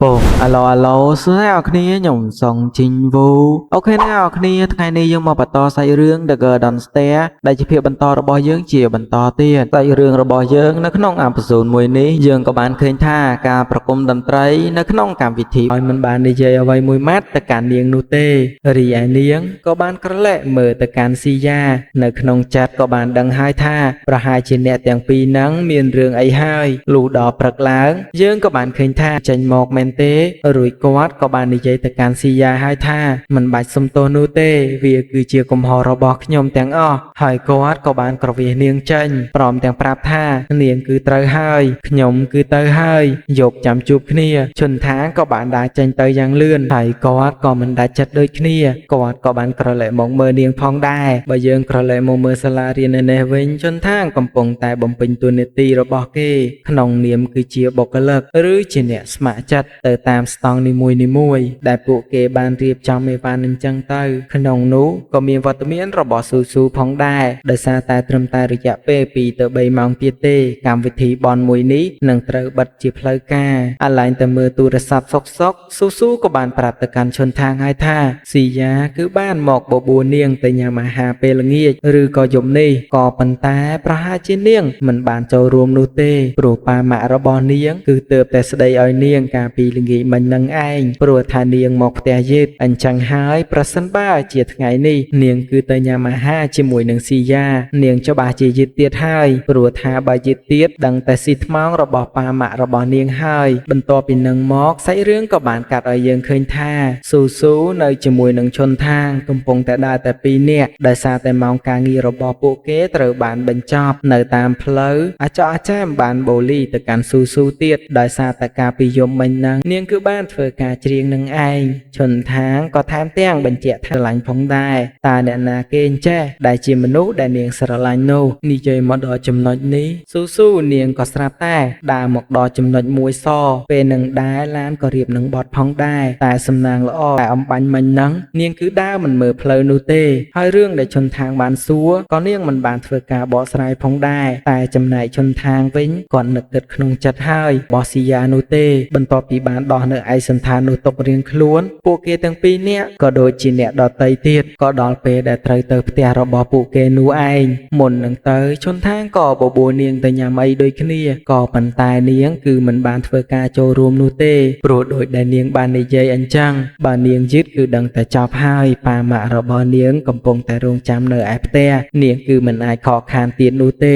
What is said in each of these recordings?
Ồ, alo, xưa nào kia nhổng song trình vu. Ok nào kiaថ្ងៃនេះយើងមកបន្តសាច់រឿង The Garden Stair ដែលជាភាគបន្តរបស់យើងជាបន្តទៀតសាច់រឿងរបស់យើងនៅក្នុងអេពីសូតមួយនេះយើងក៏បានឃើញថាការប្រគំតន្ត្រីនៅក្នុងកម្មវិធីឲ្យមិនបាននិយាយអ្វីមួយម៉ាត់ទៅកាន់នាងនោះទេរីឯនាងក៏បានក្រឡេកមើលទៅកាន់ស៊ីយ៉ានៅក្នុងចិត្តក៏បានដឹងហើយថាប្រហែលជាអ្នកទាំងពីរហ្នឹងមានរឿងអីហើយលុះដល់ព្រឹកឡើងយើងក៏បានឃើញថាចេញមកមែនទេរួចគាត់ក៏បាននិយាយទៅកាន់ស៊ីយ៉ាហើយថាមិនបាច់សុំទោសនោះទេវាគឺជាកំហុសរបស់ខ្ញុំទាំងអស់ហើយគាត់ក៏បានក្រវាសនាងចេញព្រមទាំងប្រាប់ថានាងគឺត្រូវហើយខ្ញុំគឺទៅហើយយកចាំជួបគ្នាឈុនថាក៏បានដើរចេញទៅយ៉ាងលឿនហើយគាត់ក៏មិនដាច់ចិត្តដូចគ្នាគាត់ក៏បានក្រឡេកមកមើលនាងផងដែរបើយើងក្រឡេកមកមើលសាលារៀននៅនេះវិញឈុនថាកំពុងតែបំពេញតួនាទីរបស់គេក្នុងនាមគឺជាបុគ្គលិកឬជាអ្នកស្ម័គ្រចិត្តទៅតាមស្តង់នីមួយៗដែលពួកគេបានរៀបចំអីវ៉ាន់អញ្ចឹងទៅក្នុងនោះក៏មានវត្តមានរបស់ស៊ូផងដែរដោយសារតែត្រឹមតែរយៈពេល2ទៅ3ម៉ោងទៀតទេកម្មវិធីបន់មួយនេះនឹងត្រូវបិទជាផ្លូវការអាឡែងតែមើលទូរស័ព្ទសុកស៊ូក៏បានប្រាប់ទៅកាន់ឈុនថាងហើយថាស៊ីយ៉ាគឺបានមកបបួលនាងទៅញ៉ាំអាហារពេលល្ងាចឬក៏យប់នេះក៏ប៉ុន្តែប្រហែលជានាងមិនបានចូលរួមនោះទេព្រោះប៉ាម៉ាក់របស់នាងគឺទើបតែស្ដីឲ្យនាងកាលពីល្ងាចមិញនឹងឯងព្រោះថានាងមកផ្ទះយេតអញ្ចឹងហើយប្រសិនបើជាថ្ងៃនេះនាងគឺទៅញ៉ាំអាហារជាមួយនឹងស៊ីយ៉ានាងច្បាស់ជាយេតទៀតហើយព្រោះថាបើយេតទៀតដឹងតែស៊ីថ្មងរបស់ប៉ាម៉ាក់របស់នាងហើយបន្ទាប់ពីនឹងមកសាច់រឿងក៏បានកាត់ឲ្យយើងឃើញថាស៊ូនៅជាមួយនឹងឈុនថាងកំពុងតែដើរតែ2នាក់ដោយសារតែម៉ោងការងាររបស់ពួកគេត្រូវបានបញ្ចប់នៅតាមផ្លូវអាចចាមបានបូលីទៅកាន់ស៊ូទៀតដោយសារតែការពីយំមិញហ្នឹងនាងគឺបានធ្វើការច្រៀងនឹងឯងឈុនថាងក៏ថែមទាំងបញ្ជាក់ថាស្រឡាញ់ផងដែរតើអ្នកណាគេអញ្ចេះដែលជាមនុស្សដែលនាងស្រឡាញ់នោះនិយាយមកដល់ចំណុចនេះស៊ូនាងក៏ស្រាប់តែដើរមកដល់ចំណុចមួយសពេលនឹងដែរឡានក៏រៀបនឹងបត់ផងដែរតែសំណាងល្អតែអំបញ្ញមិញហ្នឹងនាងគឺដើរមិនមើលផ្លូវនោះទេហើយរឿងដែលឈុនថាងបានសួរក៏នាងមិនបានធ្វើការបកស្រាយផងដែរតែចំណែកឈុនថាងវិញគាត់នឹកគិតក្នុងចិត្តហើយបោះស៊ីយ៉ានោះទេបន្ទាប់ពីបានដោះនៅឯសន្តាននោះទុករៀងខ្លួនពួកគេទាំងពីរនាក់ក៏ដូចជាអ្នកដតីទៀតក៏ដល់ពេលដែលត្រូវទៅផ្ទះរបស់ពួកគេនោះឯងមុននឹងទៅឈុនថាងក៏បបួលនាងទៅញ៉ាំអីដូចគ្នាក៏ប៉ុន្តែនាងគឺមិនបានធ្វើការចូលរួមនោះទេព្រោះដូចដែលនាងបាននិយាយអញ្ចឹងបើនាងយឺតគឺដឹងតែចប់ហើយប៉ាម៉ាក់របស់នាងកំពុងតែរងចាំនៅឯផ្ទះនាងគឺមិនអាចខកខានទៀតនោះទេ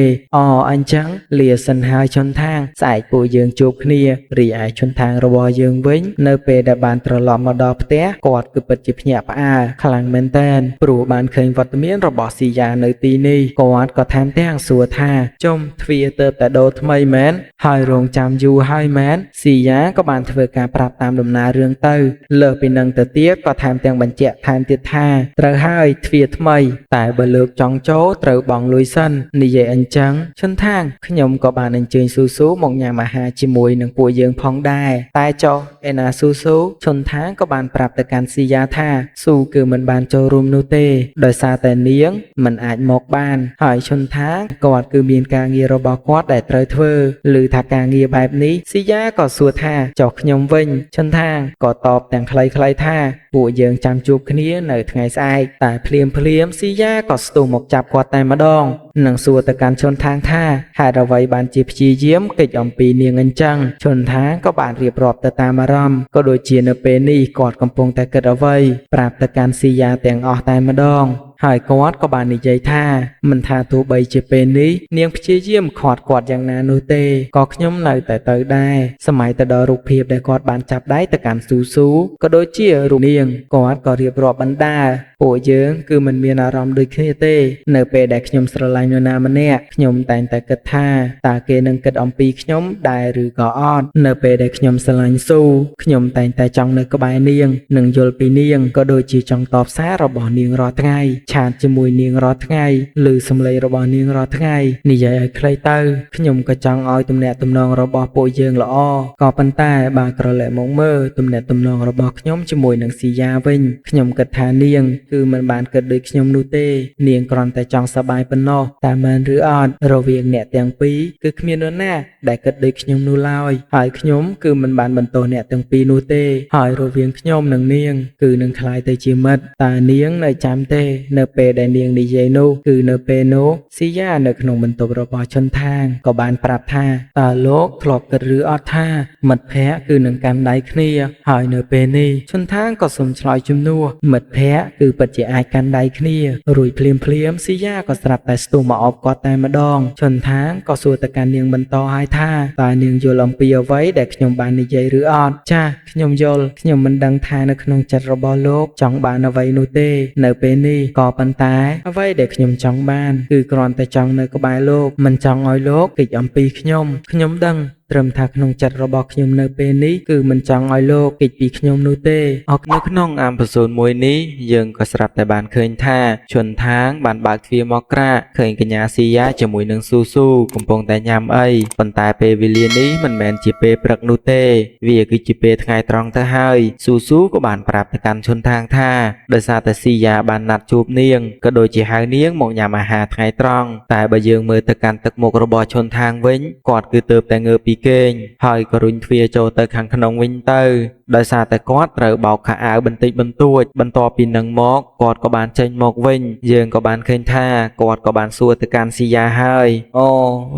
អញ្ចឹងលាសិនហើយឈុនថាងស្អែកពួកយើងជួបគ្នារីឯឈុនថាងរបស់យើងវិញនៅពេលដែលបានត្រឡប់មកដល់ផ្ទះគាត់គឺពិតជាភ្ញាក់ផ្អើលខ្លាំងមែនទែនព្រោះបានឃើញវត្តមានរបស់ស៊ីយ៉ានៅទីនេះគាត់ក៏ថែមទាំងសួរថាចុំទ្វារទៅតែដូរថ្មីមែនហើយរងចាំយូរហើយមែនស៊ីយ៉ាក៏បានធ្វើការប្រាប់តាមដំណើររឿងទៅលើសពីនឹងទៅទៀតក៏ថែមទាំងបញ្ជាក់ថែមទៀតថាត្រូវហើយទ្វារថ្មីតែបើលោកចង់ចូលត្រូវបង់លុយសិននិយាយអញ្ចឹងឈុនថាងខ្ញុំក៏បានអញ្ជើញស៊ូមកញ៉ាំអាហារជាមួយនឹងពួកយើងផងដែរតែចុះឯណាស៊ូឈុនថាងក៏បានប្រាប់ទៅកាន់ស៊ីយ៉ាថាស៊ូគឺមិនបានចូលរួមនោះទេដោយសារតែនាងមិនអាចមកបានហើយឈុនថាងគាត់គឺមានការងាររបស់គាត់ដែលត្រូវធ្វើឬថាការងារបែបនេះស៊ីយ៉ាក៏សួរថាចុះខ្ញុំវិញឈុនថាងក៏តបទាំងខ្លីៗថាពួកយើងចាំជួបគ្នានៅថ្ងៃស្អែកតែភ្លាមស៊ីយ៉ាក៏ស្ទុះមកចាប់គាត់តែម្ដងនឹងសួរទៅកាន់ឈុនថាងថាហេតុអ្វីបានជាព្យាយាមកិច្ចអំពីនាងអញ្ចឹងឈុនថាងក៏បានរៀបរាប់ទៅតាមអារម្មណ៍ក៏ដូចជានៅពេលនេះគាត់កំពុងតែគិតអ្វីប្រាប់ទៅកាន់ស៊ីយ៉ាទាំងអស់តែម្ដងហើយគាត់ក៏បាននិយាយថាមិនថាទោះបីជាពេលនេះនាងព្យាយាមខាត់គាត់យ៉ាងណានោះទេក៏ខ្ញុំនៅតែទៅដែរសម័យទៅដល់រូបភាពដែលគាត់បានចាប់ដៃទៅកាន់ស៊ូក៏ដូចជារូបនាងគាត់ក៏រៀបរាប់បណ្ដាពួកយើងគឺមិនមានអារម្មណ៍ដូចគ្នាទេនៅពេលដែលខ្ញុំស្រឡាញ់នរណាម្នាក់ខ្ញុំតែងតែគិតថាតើគេនឹងគិតអំពីខ្ញុំដែរឬក៏អត់នៅពេលដែលខ្ញុំស្រឡាញ់ស៊ូខ្ញុំតែងតែចង់នៅក្បែរនាងនិងយល់ពីនាងក៏ដូចជាចង់តបសាររបស់នាងរាល់ថ្ងៃ ឆាតជាមួយនាងរាល់ថ្ងៃឬសម្លេងរបស់នាងរាល់ថ្ងៃនិយាយឲ្យខ្លីទៅខ្ញុំក៏ចង់ឲ្យទំនាក់ទំនងរបស់ពួកយើងល្អក៏ប៉ុន្តែបើក្រឡេកមកមើលទំនាក់ទំនងរបស់ខ្ញុំជាមួយនឹងស៊ីយ៉ាវិញខ្ញុំគិតថានាងគឺមិនបានគិតដូចខ្ញុំនោះទេនាងគ្រាន់តែចង់សប្បាយប៉ុណ្ណោះតែមែនឬអត់រវាងអ្នកទាំងពីរគឺគ្មាននរណាដែលគិតដូចខ្ញុំនោះឡើយហើយខ្ញុំគឺមិនបានបន្ទោសអ្នកទាំងពីរនោះទេហើយរវាងខ្ញុំនិងនាងគឺនឹងក្លាយទៅជាមិត្តតើនាងនៅចាំទេនៅពេលដែលនាងនិយាយនោះគឺនៅពេលនោះស៊ីយ៉ានៅក្នុងបន្ទប់របស់ឈុនថាងក៏បានប្រាប់ថាតើលោកធ្លាប់គិតឬអត់ថាមិត្តភក្តិគឺនឹងកាន់ដៃគ្នាហើយនៅពេលនេះឈុនថាងក៏សុំឆ្លើយជំនួសមិត្តភក្តិគឺពិតជាអាចកាន់ដៃគ្នារួចភ្លាមស៊ីយ៉ាក៏ស្រាប់តែស្ទុះមកអបគាត់តែម្ដងឈុនថាងក៏សួរទៅកាន់នាងបន្តហើយថាតើនាងយល់អំពីអ្វីដែលខ្ញុំបាននិយាយឬអត់ចាខ្ញុំយល់ខ្ញុំមិនដឹងថានៅក្នុងចិត្តរបស់លោកចង់បានអ្វីនោះទេនៅពេលនេះក៏ប៉ុន្តែអ្វីដែលខ្ញុំចង់បានគឺគ្រាន់តែចង់នៅក្បែរលោកមិនចង់ឲ្យលោកគេចអំពីខ្ញុំដឹងត្រឹមថាក្នុងចិត្តរបស់ខ្ញុំនៅពេលនេះគឺមិនចង់ឲ្យលោកគេចពីខ្ញុំនោះទេអកនៅក្នុងអេពីសូតមួយនេះយើងក៏ស្រាប់តែបានឃើញថាឈុនថាងបានបើកទ្វារមកក្រាកឃើញកញ្ញាស៊ីយ៉ាជាមួយនឹងស៊ូកំពុងតែញ៉ាំអីប៉ុន្តែពេលវេលានេះមិនមែនជាពេលព្រឹកនោះទេវាគឺជាពេលថ្ងៃត្រង់ទៅហើយស៊ូក៏បានប្រាប់ទៅកាន់ឈុនថាងថាដោយសារតែស៊ីយ៉ាបានណាត់ជួបនាងក៏ដូចជាហៅនាងមកញ៉ាំអាហារថ្ងៃត្រង់តែបើយើងមើលទៅកាន់ទឹកមុខរបស់ឈុនថាងវិញគាត់គឺទើបតែងើបពីគេងហើយក៏រុញទ្វារចូលទៅខាងក្នុងវិញទៅដោយសារតែគាត់ត្រូវបោកខោអាវបន្តិចបន្តួចបន្ទាប់ពីនឹងមកគាត់ក៏បានចេញមកវិញយើងក៏បានឃើញថាគាត់ក៏បានសួរទៅកាន់ស៊ីយ៉ាហើយអូ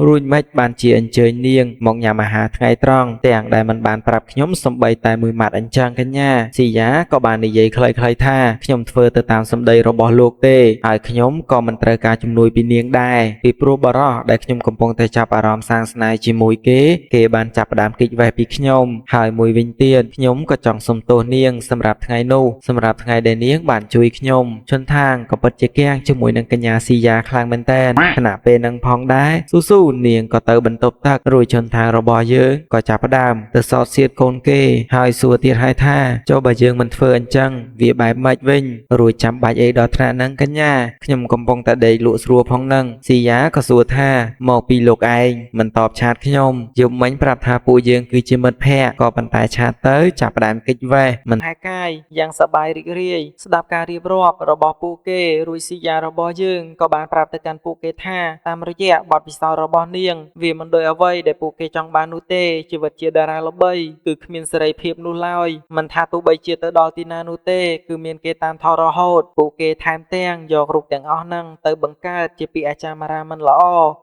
រួចមិនបានជាអញ្ជើញនាងមកញ៉ាំអាហារថ្ងៃត្រង់ទាំងដែលមិនបានប្រាប់ខ្ញុំសំបីតែមួយម៉ាត់អញ្ចឹងកញ្ញាស៊ីយ៉ាក៏បាននិយាយខ្លីៗថាខ្ញុំធ្វើទៅតាមសម្ដីរបស់លោកទេហើយខ្ញុំក៏មិនត្រូវការជំនួយពីនាងដែរពីព្រោះបរោះដែលខ្ញុំកំពុងតែចាប់អារម្មណ៍សាងស្នេហ៍ជាមួយគេបានចាប់ផ្ដើមគេចវេះពីខ្ញុំហើយមួយវិញទៀតខ្ញុំក៏ចង់សុំទោសនាងសម្រាប់ថ្ងៃនោះសម្រាប់ថ្ងៃដែលនាងបានជួយខ្ញុំឈុនថាងក៏ពិតជាគាំងជាមួយនឹងកញ្ញាស៊ីយ៉ាខ្លាំងមែនទែនខណៈពេលនឹងផងដែរស៊ូនាងក៏ទៅបន្ទប់ទឹករួចឈុនថាងរបស់យើងក៏ចាប់ផ្ដើមទៅសោតសៀតកូនគេហើយសួរទៀតហើយថាចុះបើយើងមិនធ្វើអញ្ចឹងវាបែបម៉េចវិញរួចចាំបាច់អីដល់ថ្នាក់ហ្នឹងកញ្ញាខ្ញុំកំពុងតែដេកលក់ស្រួលផងហ្នឹងស៊ីយ៉ាក៏សួរថាមកពីលោកឯងមិនតបឆាតខ្ញុំយប់មិញប្រាប់ថាពួកយើងគឺជាមិត្តភក្តិក៏ប៉ុន្តែឆាតទៅចាប់ផ្ដើមគេចវេះមិនហែកាយយ៉ាងសប្បាយរីករាយស្ដាប់ការរៀបរាប់របស់ពួកគេរួចស៊ីយ៉ារបស់យើងក៏បានប្រាប់ទៅកាន់ពួកគេថាតាមរយៈបទពិសោធន៍របស់នាងវាមិនដូចអ្វីដែលពួកគេចង់បាននោះទេជីវិតជាតារាល្បីគឺគ្មានសេរីភាពនោះឡើយមិនថាទោះបីជាទៅដល់ទីណានោះទេគឺមានគេតាមថតរហូតពួកគេថែមទាំងយករូបទាំងអស់ហ្នឹងទៅបង្កើតជាពាក្យអាចារ្យមារាមិនល្អ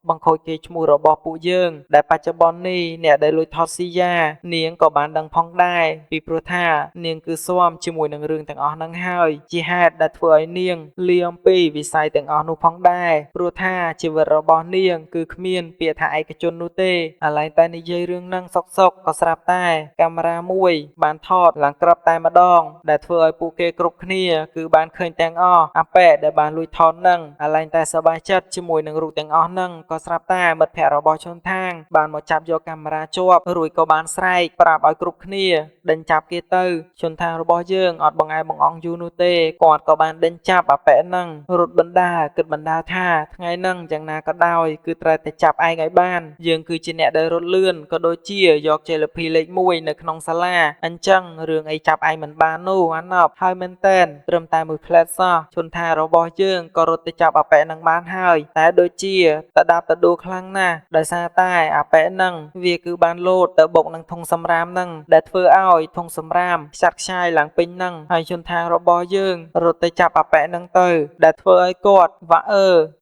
បង្ខូចគេឈ្មោះរបស់ពួកយើងដែលបច្ចុប្បន្ននេះអ្នកដែលលួចថតស៊ីយ៉ានាងក៏បានដឹងផងដែរពីព្រោះថានាងគឺស៊ាំជាមួយនឹងរឿងទាំងអស់ហ្នឹងហើយជាហេតុដែលធ្វើឲ្យនាងលីអំពីវិស័យទាំងអស់នោះផងដែរព្រោះថាជីវិតរបស់នាងគឺគ្មានពាក្យថាឯកជននោះទេឥឡូវតែនិយាយរឿងហ្នឹងសុកក៏ស្រាប់តែកាមេរ៉ាមួយបានថតឡើងក្របតែម្ដងដែលធ្វើឲ្យពួកគេគ្រប់គ្នាគឺបានឃើញទាំងអស់អាប៉ែដែលបានលួចថតហ្នឹងឥឡូវតែសប្បាយចិត្តជាមួយនឹងរូបទាំងអស់ហ្នឹងក៏ស្រាប់តែមិត្តភក្តិរបស់ឈុនថាងបានមកចាប់យកកាមេរ៉ាជាប់រួចក៏បានស្រែកប្រាប់ឲ្យគ្រប់គ្នាដេញចាប់គេទៅឈុនថាងរបស់យើងអត់បង្អែបង្អង់យូរនោះទេគាត់ក៏បានដេញចាប់អាប៉ែហ្នឹងរត់បណ្ដាគិតបណ្ដាថាថ្ងៃហ្នឹងយ៉ាងណាក៏ដោយគឺត្រូវតែចាប់ឯងឲ្យបានយើងគឺជាអ្នកដែលរត់លឿនក៏ដូចជាយកជ័យលាភីលេខ1នៅក្នុងសាលាអញ្ចឹងរឿងអីចាប់ឯងមិនបាននោះអាណប់ហើយមែនតែនត្រឹមតែមួយផ្លែតសោះឈុនថារបស់យើងក៏រត់ទៅចាប់អាប៉ែហ្នឹងបានហើយតែដូចជាតដាប់តដួលខ្លាំងណាស់ដោយសារតែអាប៉ែហ្នឹងវាគឺបានលោតទៅបុកនឹងធុងសម្រាមហ្នឹងដែលធ្វើឲ្យធុងសម្រាមខ្ចាត់ខ្ចាយឡើងពេញហ្នឹងហើយជនថាងរបស់យើងរត់ទៅចាប់អាប៉ែហ្នឹងទៅដែលធ្វើឲ្យគាត់វាក់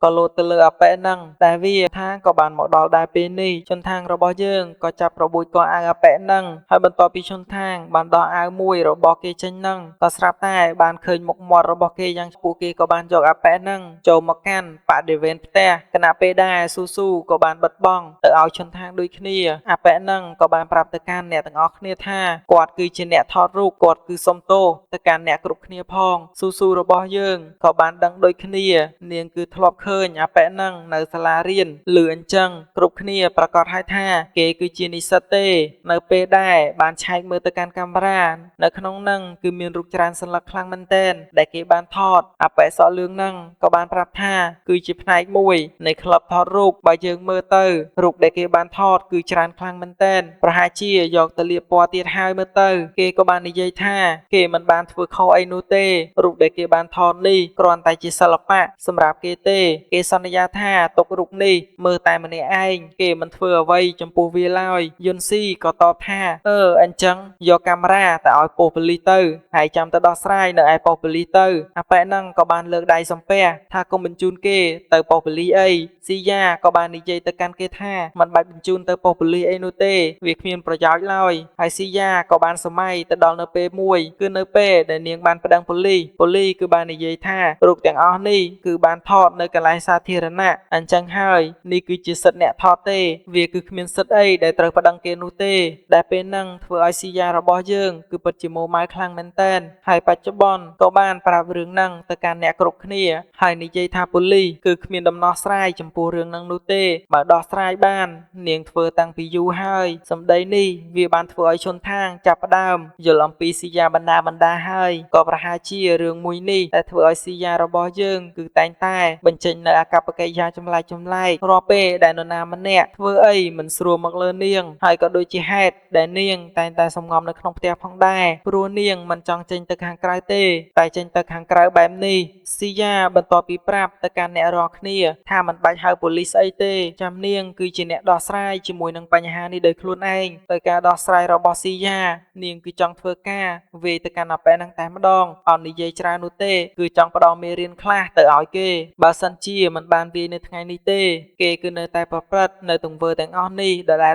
ក៏លោតទៅលើអាប៉ែហ្នឹងតែវាថាងក៏បានមកដល់ដែរពេលនេះជនថាងរបស់យើងក៏ចាប់ប្របួចកអាវអាប៉ែហ្នឹងហើយបន្ទាប់ពីជនថាងបានដោះអាវមួយរបស់គេចេញហ្នឹងក៏ស្រាប់តែបានឃើញមុខមាត់របស់គេយ៉ាងពួកគេក៏បានយកអាប៉ែហ្នឹងចូលមកកាន់បដិវេណផ្ទះគណៈពេលដែរស៊ូក៏បានបិទបង់ទៅឲ្យជនថាងដូចគ្នា អាប៉ែនឹងក៏បានប្រាប់ទៅកាន់អ្នកទាំងអស់គ្នាថាគាត់គឺជាអ្នកថតរូបគាត់គឺសុំទោសទៅកាន់អ្នកគ្រប់គ្នាផងស៊ូរបស់យើងក៏បានដឹងដូចគ្នានាងគឺធ្លាប់ឃើញអាប៉ែនឹងនៅសាលារៀនលឺអញ្ចឹងគ្រប់គ្នាប្រកាសឲ្យថាគេគឺជានិស្សិតទេនៅពេលដែលបានឆែកមើលទៅកាន់កាមេរ៉ានៅក្នុងនឹងគឺមានរូបច្រើនសន្លឹកខ្លាំងមែនទែនដែលគេបានថតអាប៉ែសក់លឿងនឹងក៏បានប្រាប់ថាគឺជាផ្នែកមួយនៃក្លឹបថតរូបបើយើងមើលទៅរូបដែលគេបានថតគឺច្រើនខ្លាំងមែនទែនប្រហែលជាយកទៅលាបពណ៌ទៀតហើយមើលទៅគេក៏បាននិយាយថាគេមិនបានធ្វើខុសអីនោះទេរូបដែលគេបានថតនេះគ្រាន់តែជាសិល្បៈសម្រាប់គេទេគេសន្យាថាទុករូបនេះមើលតែម្នាក់ឯងគេមិនធ្វើអ្វីចំពោះវាឡើយយុនស៊ីក៏តបថាអញ្ចឹងយកកាមេរ៉ាទៅឲ្យប៉ុស្តិ៍ប៉ូលីសទៅហើយចាំទៅដោះស្រាយនៅឯប៉ុស្តិ៍ប៉ូលីសទៅអាប៉ែនឹងក៏បានលើកដៃសំពះថាកុំបញ្ជូនគេទៅប៉ុស្តិ៍ប៉ូលីសអីស៊ីយ៉ាក៏បាននិយាយទៅកាន់គេថាមិនបាច់បញ្ជូនទៅប៉ុស្តិ៍ប៉ូលីសអីនោះទេវាគ្មានប្រយោជន៍ឡើយហើយស៊ីយ៉ាក៏បានសម័យទៅដល់នៅពេលមួយគឺនៅពេលដែលនាងបានប្តឹងប៉ូលីសគឺបាននិយាយថារូបទាំងអស់នេះគឺបានថតនៅកន្លែងសាធារណៈអញ្ចឹងហើយនេះគឺជាសិទ្ធិអ្នកថតទេវាគឺគ្មានសិទ្ធិអីដែលត្រូវប្តឹងគេនោះទេដែលពេលហ្នឹងធ្វើឲ្យស៊ីយ៉ារបស់យើងគឺពិតជាម៉ូម៉ៅខ្លាំងមែនទែនហើយបច្ចុប្បន្នក៏បានប្រាប់រឿងហ្នឹងទៅកាន់អ្នកគ្រប់គ្នាហើយនិយាយថាប៉ូលីសគឺគ្មានដំណោះស្រាយចំពោះរឿងហ្នឹងនោះទេបើដោះស្រាយបាននាងធ្វើតាំងពីយូរហើយសម្ដីនេះវាបានធ្វើឲ្យឈុនថាងចាប់ផ្ដើមយល់អំពីស៊ីយ៉ាបណ្ដាហើយក៏ប្រហែលជារឿងមួយនេះដែលធ្វើឲ្យស៊ីយ៉ារបស់យើងគឺតែងតែបញ្ចេញនៅអាកប្បកិរិយាចម្លែករាល់ពេលដែលនរណាម្នាក់ធ្វើអីមិនស្រួលមកលើនាងហើយក៏ដូចជាហេតុដែលនាងតែងតែសំងំនៅក្នុងផ្ទះផងដែរព្រោះនាងមិនចង់ចេញទៅខាងក្រៅទេតែចេញទៅខាងក្រៅបែបនេះស៊ីយ៉ាបន្ទាប់ពីប្រាប់ទៅកាន់អ្នករាល់គ្នាថាមិនបាច់ហៅប៉ូលីសអីទេចាំនាងគឺជាអ្នកដោះស្រាយជាមួយនឹងបញ្ហានេះដោយខ្លួនឯងដោយការដោះស្រាយរបស់ស៊ីយ៉ានាងគឺចង់ធ្វើការវាយទៅកាន់អាប៉ែនឹងតែម្ដងអត់និយាយច្រើននោះទេគឺចង់ផ្ដល់មេរៀនខ្លះទៅឲ្យគេបើសិនជាមិនបានវាយនៅថ្ងៃនេះទេគេគឺនៅតែប្រព្រឹត្តនៅទង្វើទាំងអស់នេះដដែល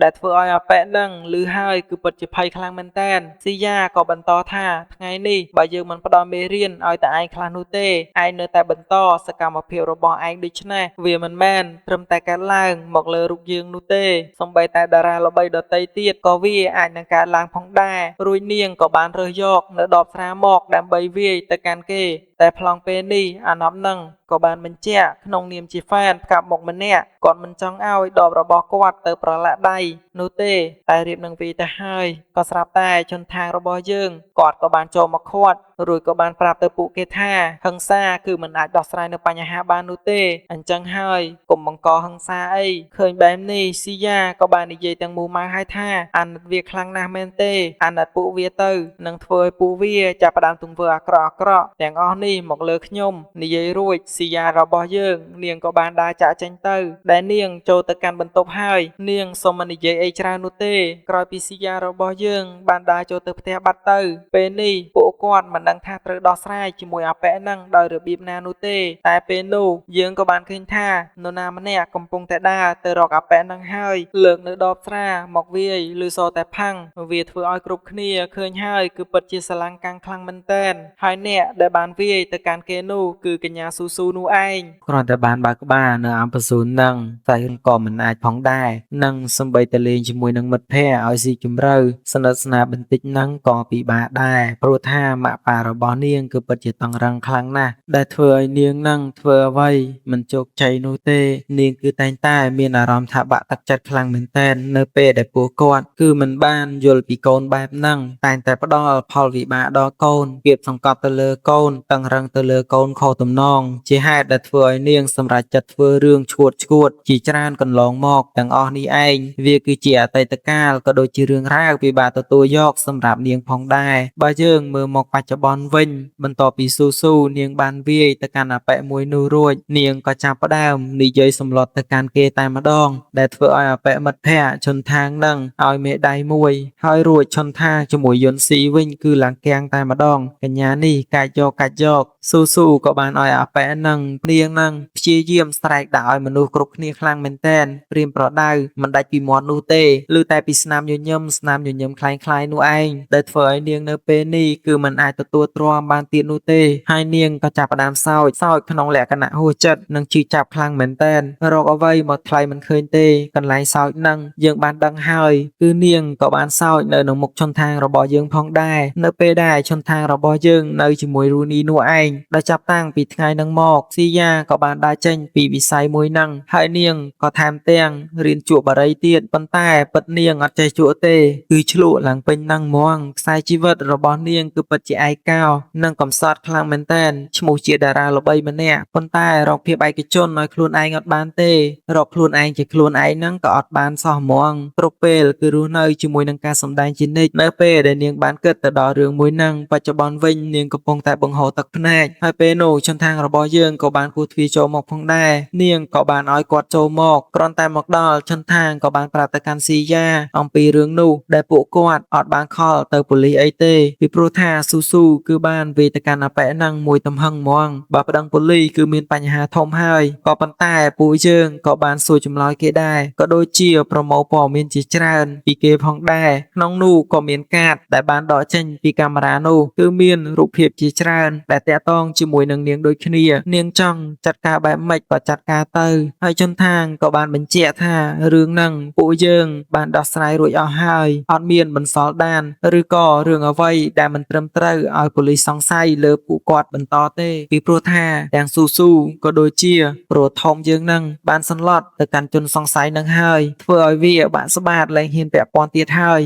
ដែលធ្វើឲ្យអាប៉ែនឹងឮហើយគឺពិតជាភ័យខ្លាំងមែនតើស៊ីយ៉ាក៏បន្តថាថ្ងៃនេះបើយើងមិនផ្ដល់មេរៀនឲ្យតែឯងខ្លះនោះទេឯងនៅតែបន្តសកម្មភាពរបស់ឯងដូច្នេះវាមិនមែនត្រឹមតែកើតឡើងមកលើរូបយើងនោះទេសូម្បីតែតារាល្បីដទៃទៀតក៏វាអាចនឹងកើតឡើងផងដែររួចនាងក៏បានរើសយកនៅដបស្រាមកដើម្បីវាយទៅកាន់គេតែប្លង់ពេលនេះអាណប់នឹងក៏បានបញ្ជាក់ក្នុងនាមជាហ្វេនផ្កាប់មុខម្នាក់គាត់មិនចង់ឲ្យដបរបស់គាត់ទៅប្រឡាក់ដៃនោះទេតែរៀបនឹងវាទៅហើយក៏ស្រាប់តែជនថាងរបស់យើងគាត់ក៏បានចូលមកខាត់រួចក៏បានប្រាប់ទៅពួកគេថាហិង្សាគឺមិនអាចដោះស្រាយនៅបញ្ហាបាននោះទេអញ្ចឹងហើយកុំបង្កហិង្សាអីឃើញបែបនេះស៊ីយ៉ាក៏បាននិយាយទាំងមូម៉ៅឲ្យថាអាណិតវាខ្លាំងណាស់មែនទេអាណិតពួកវាទៅនឹងធ្វើឲ្យពួកវាចាប់ផ្ដើមទង្វើអាក្រក់ទាំងអស់នេះមកលើខ្ញុំនិយាយរួចស៊ីយ៉ារបស់យើងនាងក៏បានដើរចាក់ចេញទៅដែលនាងចូលទៅកាន់បន្ទប់ហើយនាងសូមមិននិយាយអីច្រើននោះទេក្រោយពីស៊ីយ៉ារបស់យើងបានដើរចូលទៅផ្ទះបាត់ទៅពេលនេះពួកគាត់មិនដឹងថាត្រូវដោះស្រាយជាមួយអាប៉ែនឹងដោយរបៀបណានោះទេតែពេលនោះយើងក៏បានឃើញថានរណាម្នាក់កំពុងតែដើរទៅរកអាប៉ែនឹងហើយលើកនៅដបស្រាមកវាយឬសតែផាំងវាធ្វើឲ្យគ្រប់គ្នាឃើញហើយគឺពិតជាស្រឡាំងកាំងខ្លាំងមែនទែនហើយអ្នកដែលបានវាយទៅកាន់គេនោះគឺកញ្ញាស៊ូនោះឯងគ្រាន់តែបានបើកក្បាលនៅអំពស៊ូននឹងតែក៏មិនអាចផងដែរនឹងសំបីតលេងជាមួយនឹងមិត្តភ័ក្តិឲ្យស៊ីជម្រៅស្និទ្ធស្នាលបន្តិចនឹងក៏ពិបាកដែរព្រោះថាម៉ាក់ប៉ារបស់នាងគឺពិតជាតឹងរឹងខ្លាំងណាស់ដែលធ្វើឲ្យនាងនឹងធ្វើអ្វីមិនជោគជ័យនោះទេនាងគឺតែងតែមានអារម្មណ៍ថាបាក់ទឹកចិត្តខ្លាំងមែនទែននៅពេលដែលពួកគាត់គឺមិនបានយល់ពីកូនបែបហ្នឹងតែងតែផ្ដល់ផលវិបាកដល់កូនគៀបសង្កត់ទៅលើកូនតឹងរឹងទៅលើកូនខុសទំនងជាហេតុដែលធ្វើឲ្យនាងសម្រេចចិត្តធ្វើរឿងឈួតជាច្រើនកន្លងមកទាំងអស់នេះឯងវាគឺជាអតីតកាលក៏ដូចជារឿងរ៉ាវពិបាកទទួលយកសម្រាប់នាងផងដែរបើយើងមើលមកបច្ចុប្បន្នវិញបន្ទាប់ពីស៊ូនាងបានវាយទៅកាន់អាប៉ែមួយនោះរួចនាងក៏ចាប់ផ្ដើមនិយាយសម្លុតទៅកាន់គេតែម្ដងដែលធ្វើឲ្យអាប៉ែមិត្តភ័ក្តិឈុនថាងនឹងឲ្យមេដៃមួយហើយរួចឈុនថាជាមួយយុនស៊ីវិញគឺឡើងគាំងតែម្ដងកញ្ញានេះកាច់យក ស៊ូក៏បានឲ្យអាប៉ែនឹងនាងនឹងព្យាយាមស្រែកដាក់ឲ្យមនុស្សគ្រប់គ្នាខ្លាំងមែនតែនព្រាមប្រដៅមិនដាច់ពីមាត់នោះទេឮតែពីស្នាមញញឹមคล้ายៗនោះឯងដែលធ្វើឲ្យនាងនៅពេលនេះគឺមិនអាចទទួលទ្រាំបានទៀតនោះទេហើយនាងក៏ចាប់ផ្ដើមសើចក្នុងលក្ខណៈហួសចិត្តនិងជឿចាប់ខ្លាំងមែនតែនរកអ្វីមកថ្លៃមិនឃើញទេកន្លែងសើចនឹងយើងបានដឹងហើយគឺនាងក៏បានសើចនៅក្នុងមុខឈុនທາງរបស់យើងផងដែរនៅពេលដែលឈុនທາងរបស់យើងនៅជាមួយរូនីនោះឯងដែលចាប់តាំងពីថ្ងៃនឹងមកស៊ីយ៉ាក៏បានដើរចេញពីវិស័យមួយនឹងហើយនាងក៏ថែមទាំងរៀនជក់បារីទៀតប៉ុន្តែពិតនាងអត់ចេះជក់ទេគឺឆ្លក់ឡើងពេញនឹងហ្មងខ្សែជីវិតរបស់នាងគឺពិតជាឯកោនិងកំសត់ខ្លាំងមែនតែនឈ្មោះជាតារាល្បីម្នាក់ប៉ុន្តែរកភាពឯកជនឲ្យខ្លួនឯងអត់បានទេរកខ្លួនឯងជាខ្លួនឯងហ្នឹងក៏អត់បានសោះហ្មងគ្រប់ពេលគឺរស់នៅជាមួយនឹងការសម្ដែងជានិច្ចនៅពេលដែលនាងបានគិតទៅដល់រឿងមួយហ្នឹងបច្ចុប្បន្នវិញនាងកំពុងតែបង្ហូរទឹកភ្នែកហើយពេលនោះឈុនທາງរបស់យើងក៏បានគូទ្វារចូលមកផងដែរនាងក៏បានឲ្យគាត់ចូលមកគ្រាន់តែមកដល់ឈុនທາងក៏បានប្រាប់ទៅកាន់ស៊ីយ៉ាអំពីរឿងនោះដែលពួកគាត់អត់បានខលទៅប៉ូលីសអីទេពីព្រោះថាស៊ូគឺបានវាយទៅកាន់អាប៉ែហ្នឹងមួយទំហឹងហ្មងបើប្តឹងប៉ូលីសគឺមានបញ្ហាធំហើយក៏ប៉ុន្តែពួកយើងក៏បានសួរចម្លើយគេដែរក៏ដូចជាប្រមូលព័ត៌មានជាច្រើនពីគេផងដែរក្នុងនោះក៏មានកាតដែលបានដកចេញពីកាមេរ៉ានោះគឺមានរូបភាពជាច្រើនដែលតាក់ទងជាមួយនឹងនាងដូចគ្នានាងចង់ចាត់ការបែបម៉េចក៏ចាត់ការទៅហើយជនທາງក៏បានបញ្ជាក់ថារឿងហ្នឹងពួកយើងបានដោះស្រាយរួចអស់ហើយអត់មានបន្សល់ដានឬក៏រឿងអ្វីដែលមិនត្រឹមត្រូវឲ្យប៉ូលីសសង្ស័យលើពួកគាត់បន្តទេពីព្រោះថាទាំងស៊ូក៏ដូចជាព្រោះធំយើងនឹងបានសន្លត់ទៅកាន់ជនសង្ស័យនឹងហើយធ្វើឲ្យវាបាក់ស្បាតលែងហ៊ានពាក់ព័ន្ធទៀតហើយ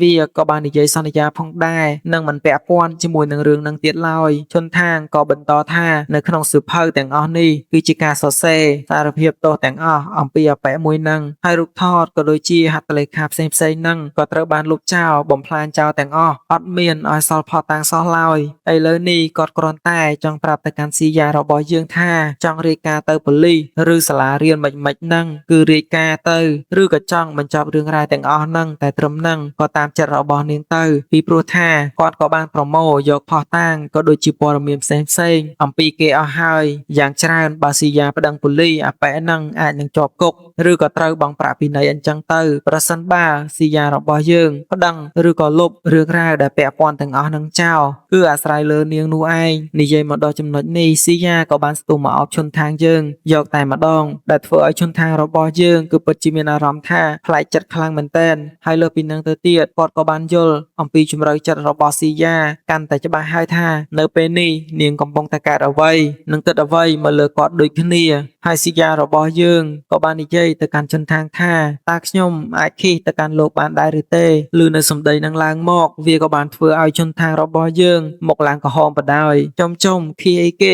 វាក៏បាននិយាយសន្យាផងដែរនឹងមិនពាក់ព័ន្ធជាមួយនឹងរឿងនឹងទៀតឡើយជនทางក៏បន្តថានៅក្នុងសៀវភៅទាំងអស់នេះគឺជាការសរសេរសារភាពទោសទាំងអស់អំពីអបិមួយនឹងហើយរូបថតក៏ដូចជាហត្ថលេខាផ្សេងនឹងក៏ត្រូវបានលុបចោលបំផ្លាញចោលទាំងអស់អត់មានឲ្យសល់ផុសតាំងសោះឡើយឥឡូវនេះគាត់គ្រាន់តែចង់ប្រាប់ទៅកាន់ស៊ីយ៉ារបស់យើងថាចង់រាយការណ៍ទៅប៉ូលីសឬសាលារៀនមិនហ្នឹងគឺរាយការណ៍ទៅឬក៏ចង់បញ្ចប់រឿងរ៉ាវទាំងអស់ហ្នឹងតែត្រឹមហ្នឹងក៏តាមចិត្តរបស់នាងទៅពីព្រោះថាគាត់ក៏បានប្រមូលយកផុសតាងក៏ដូចជាព័ត៌មានផ្សេងអំពីគេអស់ហើយយ៉ាងច្រើនបើស៊ីយ៉ាប្តឹងប៉ូលីសអាប៉ែហ្នឹងអាចនឹងជាប់គុកឬក៏ត្រូវបង់ប្រាក់ពិន័យអញ្ចឹងទៅប្រសិនបើស៊ីយ៉ារបស់យើងប្តឹងឬក៏លុបរឿងរ៉ាវដែលពាក់ព័ន្ធទាំងអស់ហ្នឹងចោលគឺអាស្រ័យលើនាងនោះឯងនិយាយមកដល់ចំណុចនេះស៊ីយ៉ាក៏បានស្ទុះមកអោបឈុនທາງយើងយកតែម្ដងដែលធ្វើឲ្យឈុនທາងរបស់យើងគឺពិតជាមានអារម្មណ៍ថាប្លែកចិត្តខ្លាំងមែនទែនហើយលើពីនឹងទៅទៀតគាត់ក៏បានយល់អំពីជំរឿចិត្តរបស់ស៊ីយ៉ាកាន់តែច្បាស់ហើយថានៅពេលនេះនាងកំពុងតែកើតអ្វីនិងគិតអ្វីមកលើគាត់ដូចគ្នាហើយស៊ីយ៉ារបស់យើងក៏បាននិយាយទៅកាន់ឈុនທາងថាតើខ្ញុំអាចខិះទៅកាន់លោកបានដែរឬទេឮនៅសម្ដីនឹងឡើងមកវាក៏បានធ្វើឲ្យឈុនทางរបស់យើងមកឡើងក្រហមបដ ாய் ចំខីអីគេ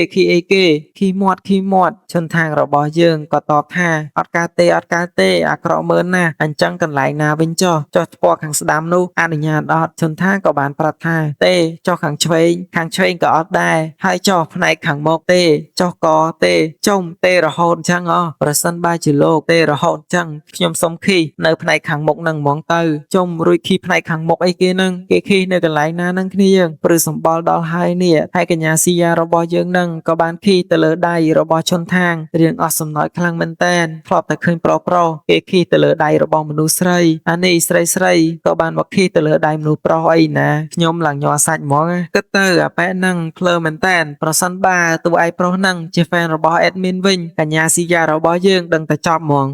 ខីមាត់ឈុនทางរបស់យើងក៏តបថាអត់កើតទេអាក្រក់មើលណាស់អញ្ចឹងកន្លែងណាវិញចុះស្ពណ៌ខាងស្ដាំនោះអនុញ្ញាតអត់ឈុនทางក៏បានប្រាប់ថាទេចុះខាងឆ្វេងក៏អត់ដែរហើយចុះផ្នែកខាងមុខទេចុះក៏ទេទេរហូតអញ្ចឹងប្រសិនបើជាលោកទេរហូតអញ្ចឹងខ្ញុំសុំខីនៅផ្នែកខាងមុខនឹងហ្មងទៅរួចខីផ្នែកខាងមុខអីគេនឹងគេខីនៅកន្លែងណានឹងគ្នាព្រឺសម្បល់ដល់ហើយនេះហើយកញ្ញាស៊ីយ៉ារបស់យើងនឹងក៏បានខីទៅលើដៃរបស់ឈុនทางរៀងអស់សំណើចខ្លាំងមែនតែនធ្លាប់តែឃើញប្រុសគេខីទៅលើដៃរបស់មនុស្សស្រីអានេះស្រីក៏បានមកខីទៅលើដៃមនុស្សប្រុសអីណាខ្ញុំឡើងញ័រសាច់ហ្មងគិតទៅអាប៉ែនឹងភ្លើមែនតែនប្រសិនបើតួឯងប្រុសនឹងជាហ្វេនរបស់ admin វិញកញ្ញាស៊ីយ៉ារបស់យើងដឹងតែចប់ហ្មង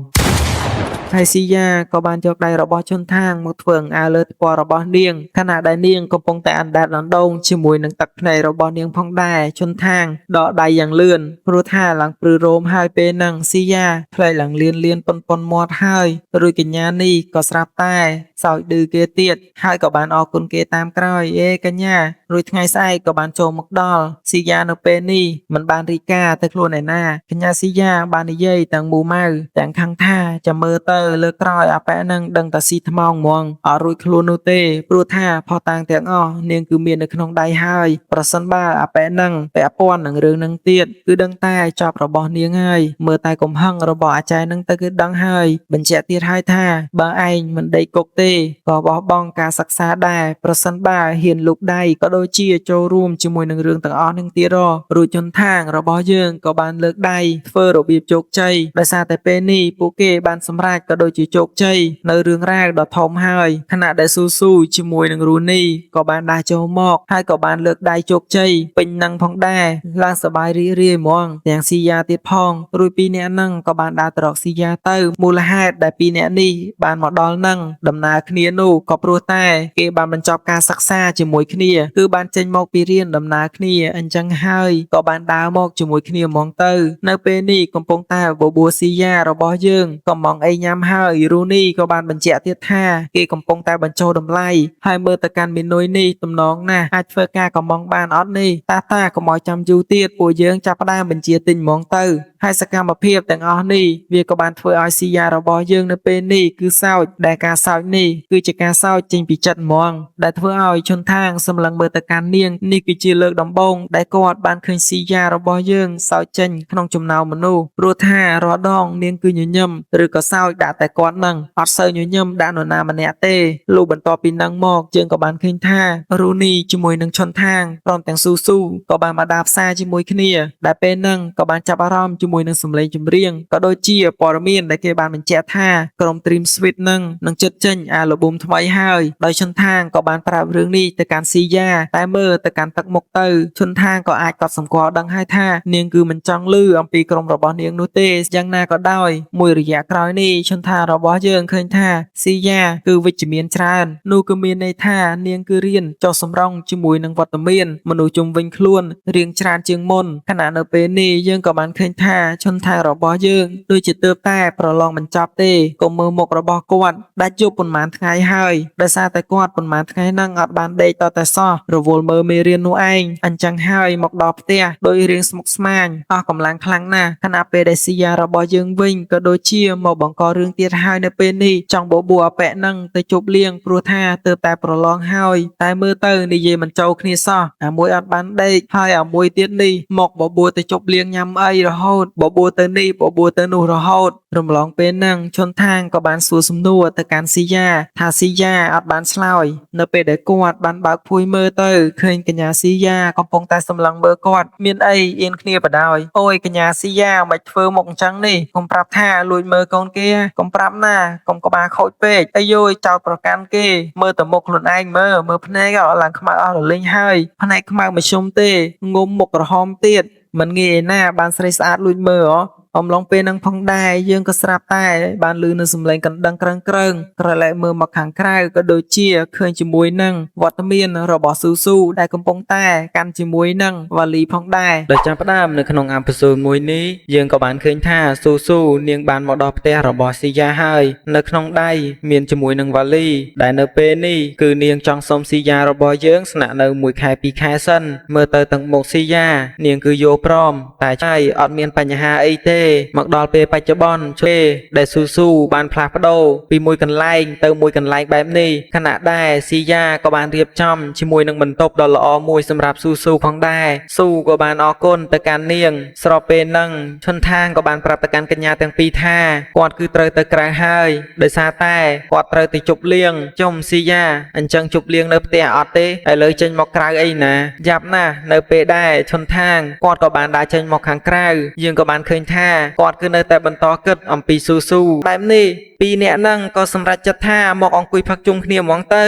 ហើយស៊ីយ៉ាក៏បានយកដៃរបស់ឈុនทางមកធ្វើអាវលើថ្ពាល់របស់នាងខណៈដែលនាងកំពុងតែអណ្ដែតអណ្ដូងជាមួយនឹងទឹកភ្នែករបស់នាងផងដែរឈុនทางដកដៃយ៉ាងលឿនព្រោះថាឡើងព្រឺរោមហើយពេលហ្នឹងស៊ីយ៉ាផ្លែឡើងលៀនប៉ុនមាត់ហើយរួចកញ្ញានេះក៏ស្រាប់តែសោយឌឺគេទៀតហើយក៏បានអរគុណគេតាមក្រោយកញ្ញារួចថ្ងៃស្អែកក៏បានចូលមកដល់ស៊ីយ៉ានៅពេលនេះមិនបានរីកាទៅខ្លួនឯណាកញ្ញាស៊ីយ៉ាបាននិយាយទាំងមូម៉ៅទាំងខឹងថាចាំមើលទៅលើក្រោយអាប៉ែនឹងដឹងតែស៊ីថ្មងហ្មងអត់រួចខ្លួននោះទេព្រោះថាផោះតាំងទាំងអស់នាងគឺមាននៅក្នុងដៃហើយប្រសិនបើអាប៉ែនឹងពាក់ព័ន្ធនឹងរឿងនឹងទៀតគឺដឹងតែចប់របស់នាងហើយមើលតែកំហឹងរបស់អាចារ្យនឹងទៅគឺដឹងហើយបញ្ជាក់ទៀតហើយថាបើឯងមិនដេកគុកទេក៏បោះបង់ការសិក្សាដែរប្រសិនបើហ៊ានលូកដៃក៏ដូច ដូចជាចូលរួមជាមួយនឹងរឿងទាំងអស់នឹងទៀតរួចជន់ថាងរបស់យើងក៏បានលើកដៃធ្វើរបៀបជោគជ័យដោយសារតែពេលនេះពួកគេបានសម្រេចក៏ដូចជាជោគជ័យនៅរឿងរ៉ាវដ៏ធំហើយខណៈដែលស៊ូជាមួយនឹងរូនីក៏បានដើរចូលមកហើយក៏បានលើកដៃជោគជ័យពេញនឹងផងដែរឡើងសប្បាយរីករាយហ្មងទាំងស៊ីយ៉ាទៀតផងរួចពីរនាក់ហ្នឹងក៏បានដើរទៅរកស៊ីយ៉ាទៅមូលហេតុដែលពីរនាក់នេះបានមកដល់នឹងដំណើរគ្នានោះក៏ព្រោះតែគេបានបញ្ចប់ការសិក្សាជាមួយគ្នាគឺបានចេញមកពីរៀនដំណើរគ្នាអញ្ចឹងហើយក៏បានដើរមកជាមួយគ្នាហ្មងទៅនៅពេលនេះកំពុងតែបបួលស៊ីយ៉ារបស់យើងក៏មកអីញ៉ាំហើយរូនីក៏បានបញ្ជាក់ទៀតថាគេកំពុងតែបញ្ចុះតម្លៃហើយមើលទៅកាន់មីនុយនេះទំនងណាស់អាចធ្វើការកំងបានអត់នេះតាកុំឲ្យចាំយូរទៀតពួកយើងចាប់ផ្ដើមបញ្ជាទិញហ្មងទៅហើយសកម្មភាពទាំងអស់នេះវាក៏បានធ្វើឲ្យស៊ីយ៉ារបស់យើងនៅពេលនេះគឺសោចដែលការសោចនេះគឺជាការសោចចេញពីចិត្តហ្មងដែលធ្វើឲ្យឈុនថាងសម្លឹងមើលទៅកាន់នាងនេះគឺជាលើកដំបូងដែលគាត់បានឃើញស៊ីយ៉ារបស់យើងសោចចេញក្នុងចំណោមមនុស្សព្រោះថារាល់ដងនាងគឺញញឹមឬក៏សោចដាក់តែគាត់នឹងអត់សូវញញឹមដាក់នរណាម្នាក់ទេលុះបន្ទាប់ពីនឹងមកយើងក៏បានឃើញថារូនីជាមួយនឹងឈុនថាងព្រមទាំងស៊ូក៏បានមកដើរផ្សារជាមួយគ្នាដែលពេលហ្នឹងក៏បានចាប់អារម្មណ៍ជាមួយនឹងសម្លេងចម្រៀងក៏ដូចជាព័ត៌មានដែលគេបានបញ្ជាក់ថាក្រុម Dream Sweet នឹងជិតចេញអាល់ប៊ុមថ្មីហើយដោយឈុនថាងក៏បានប្រាប់រឿងនេះទៅកាន់ស៊ីយ៉ាតែមើលទៅកាន់ទឹកមុខទៅឈុនថាងក៏អាចកត់សម្គាល់ដឹងហើយថានាងគឺមិនចង់ឮអំពីក្រុមរបស់នាងនោះទេយ៉ាងណាក៏ដោយមួយរយៈក្រោយនេះឈុនថាងរបស់យើងឃើញថាស៊ីយ៉ាគឺវិជ្ជមានច្រើននោះគឺមានន័យថានាងគឺរៀនចុះសម្រងជាមួយនឹងវត្តមានមនុស្សជុំវិញខ្លួនរៀងច្រើនជាងមុនខណៈនៅពេលនេះយើងក៏បានឃើញថាឈុនថាងរបស់យើងដូចជាទើបតែប្រឡងបញ្ចប់ទេក៏មើលមុខរបស់គាត់ដាច់យប់ប៉ុន្មានថ្ងៃហើយដោយសារតែគាត់ប៉ុន្មានថ្ងៃហ្នឹងអត់បានដេកតតែសោះរវល់មើលមេរៀននោះឯងអញ្ចឹងហើយមកដល់ផ្ទះដោយរៀងស្មុគស្មាញអស់កម្លាំងខ្លាំងណាស់ខណៈពេលដែលស៊ីយ៉ារបស់យើងវិញក៏ដូចជាមកបង្ករឿងទៀតហើយនៅពេលនេះចង់បបួលអប៉ែហ្នឹងទៅជប់លៀងព្រោះថាទើបតែប្រឡងហើយតែមើលទៅនិយាយមិនចូលគ្នាសោះអាមួយអត់បានដេកហើយអាមួយទៀតនេះមកបបួលទៅជប់លៀងញ៉ាំអីរហូតបបួលទៅនេះបបួលទៅនោះរហូតរំលងពេលហ្នឹងឈុនថាងក៏បានសួរសំណួរទៅកាន់ស៊ីយ៉ាថាស៊ីយ៉ាអត់បានឆ្លើយនៅពេលដែលគាត់បានបើកភួយមើលទៅឃើញកញ្ញាស៊ីយ៉ាកំពុងតែសម្លឹងមើលគាត់មានអីអៀនគ្នាបដ ாய் អូយកញ្ញាស៊ីយ៉ាមិនធ្វើមកអញ្ចឹងនេះកុំប្រាប់ថាលួចមើលកូនគេកុំប្រាប់ណាកុំក្បាលខូចពេកអាយយចោតប្រកាន់គេមើលទៅមុខខ្លួនឯងមើលភ្នែកឡើងខ្មៅអស់រលីងហើយភ្នែកខ្មៅមធ្យមទេងុំមុខក្រហមទៀតមិនងាយឯណាបានស្រីស្អាតលួចមើលអំឡុងពេលហ្នឹងផងដែរយើងក៏ស្រាប់តែបានឮនៅសំឡេងកណ្ដឹងក្រឹងក្រឡែកមើលមកខាងក្រៅក៏ដូចជាឃើញជាមួយនឹងវត្តមានរបស់ស៊ូដែលកំពុងតែកាន់ជាមួយនឹងវ៉ាលីផងដែរដោយចាប់ផ្ដើមនៅក្នុងអេពីសូតមួយនេះយើងក៏បានឃើញថាស៊ូនាងបានមកដល់ផ្ទះរបស់ស៊ីយ៉ាហើយនៅក្នុងដៃមានជាមួយនឹងវ៉ាលីដែលនៅពេលនេះគឺនាងចង់សុំស៊ីយ៉ារបស់យើងស្នាក់នៅ1ខែ2ខែសិនមើលទៅទាំងមុខស៊ីយ៉ានាងគឺយល់ព្រមតែឆៃអត់មានបញ្ហាអីទេមកដល់ពេលបច្ចុប្បន្នពេលដែលស៊ូបានផ្លាស់ប្ដូរពីមួយកន្លែងទៅមួយកន្លែងបែបនេះខណៈដែរស៊ីយ៉ាក៏បានរៀបចំជាមួយនឹងបន្ទប់ដ៏ល្អមួយសម្រាប់ស៊ូផងដែរស៊ូក៏បានអរគុណទៅកាន់នាងស្របពេលហ្នឹងឈុនថាងក៏បានប្រាប់ទៅកាន់កញ្ញាទាំងពីរថាគាត់គឺត្រូវទៅក្រៅហើយដោយសារតែគាត់ត្រូវទៅជប់លៀងចុំស៊ីយ៉ាអញ្ចឹងជប់លៀងនៅផ្ទះអត់ទេឥឡូវចេញមកក្រៅអីណាយ៉ាប់ណាស់នៅពេលដែរឈុនថាងគាត់ក៏បានដើរចេញមកខាងក្រៅយើងក៏បានឃើញថាគាត់គឺនៅតែបន្តគិតអំពីស៊ូបែបនេះពីរនាក់ហ្នឹងក៏សម្រេចចិត្តថាមកអង្គុយផឹកជុំគ្នាហ្មងទៅ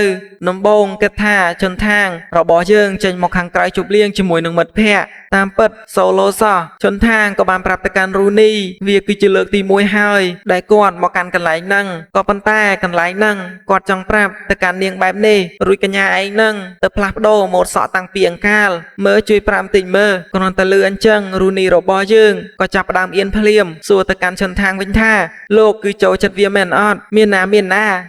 ដំបូងគិតថាជន់ថាងរបស់យើងចេញមកខាងក្រៅជប់លៀងជាមួយនឹងមិត្តភ័ក្តិតាមពិតសូឡូសោះជន់ថាងក៏បានប្រាប់ទៅកាន់រូនីវាគឺជាលើកទី1ហើយដែលគាត់មកកាន់កន្លែងហ្នឹងក៏ប៉ុន្តែកន្លែងហ្នឹងគាត់ចង់ប្រាប់ទៅកាន់នាងបែបនេះរួចកញ្ញាឯងហ្នឹងទៅផ្លាស់ប្ដូរម៉ូដសក់តាំងពីអង្កាលមើលជួយប្រាប់បន្តិចមើលគ្រាន់តែលឺអញ្ចឹងរូនីរបស់យើងក៏ចាប់ផ្ដើមអៀនភ្លាមសួរទៅកាន់ជន់ថាងវិញថាលោកគឺចូលចិត្តវាមែនអត់មានណា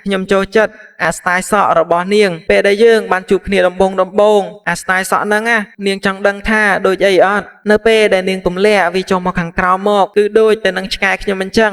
ខ្ញុំចូលចិត្តអាស្ទាយសក់របស់នាងពេលដែលយើងបានជួបគ្នាដំបងអាស្ទាយសក់ហ្នឹងនាងចង់ដឹងថាដូចអីអត់នៅពេលដែលនាងទម្លាក់វាចុះមកខាងក្រោមមកគឺដូចតែនឹងឆ្កែខ្ញុំអញ្ចឹង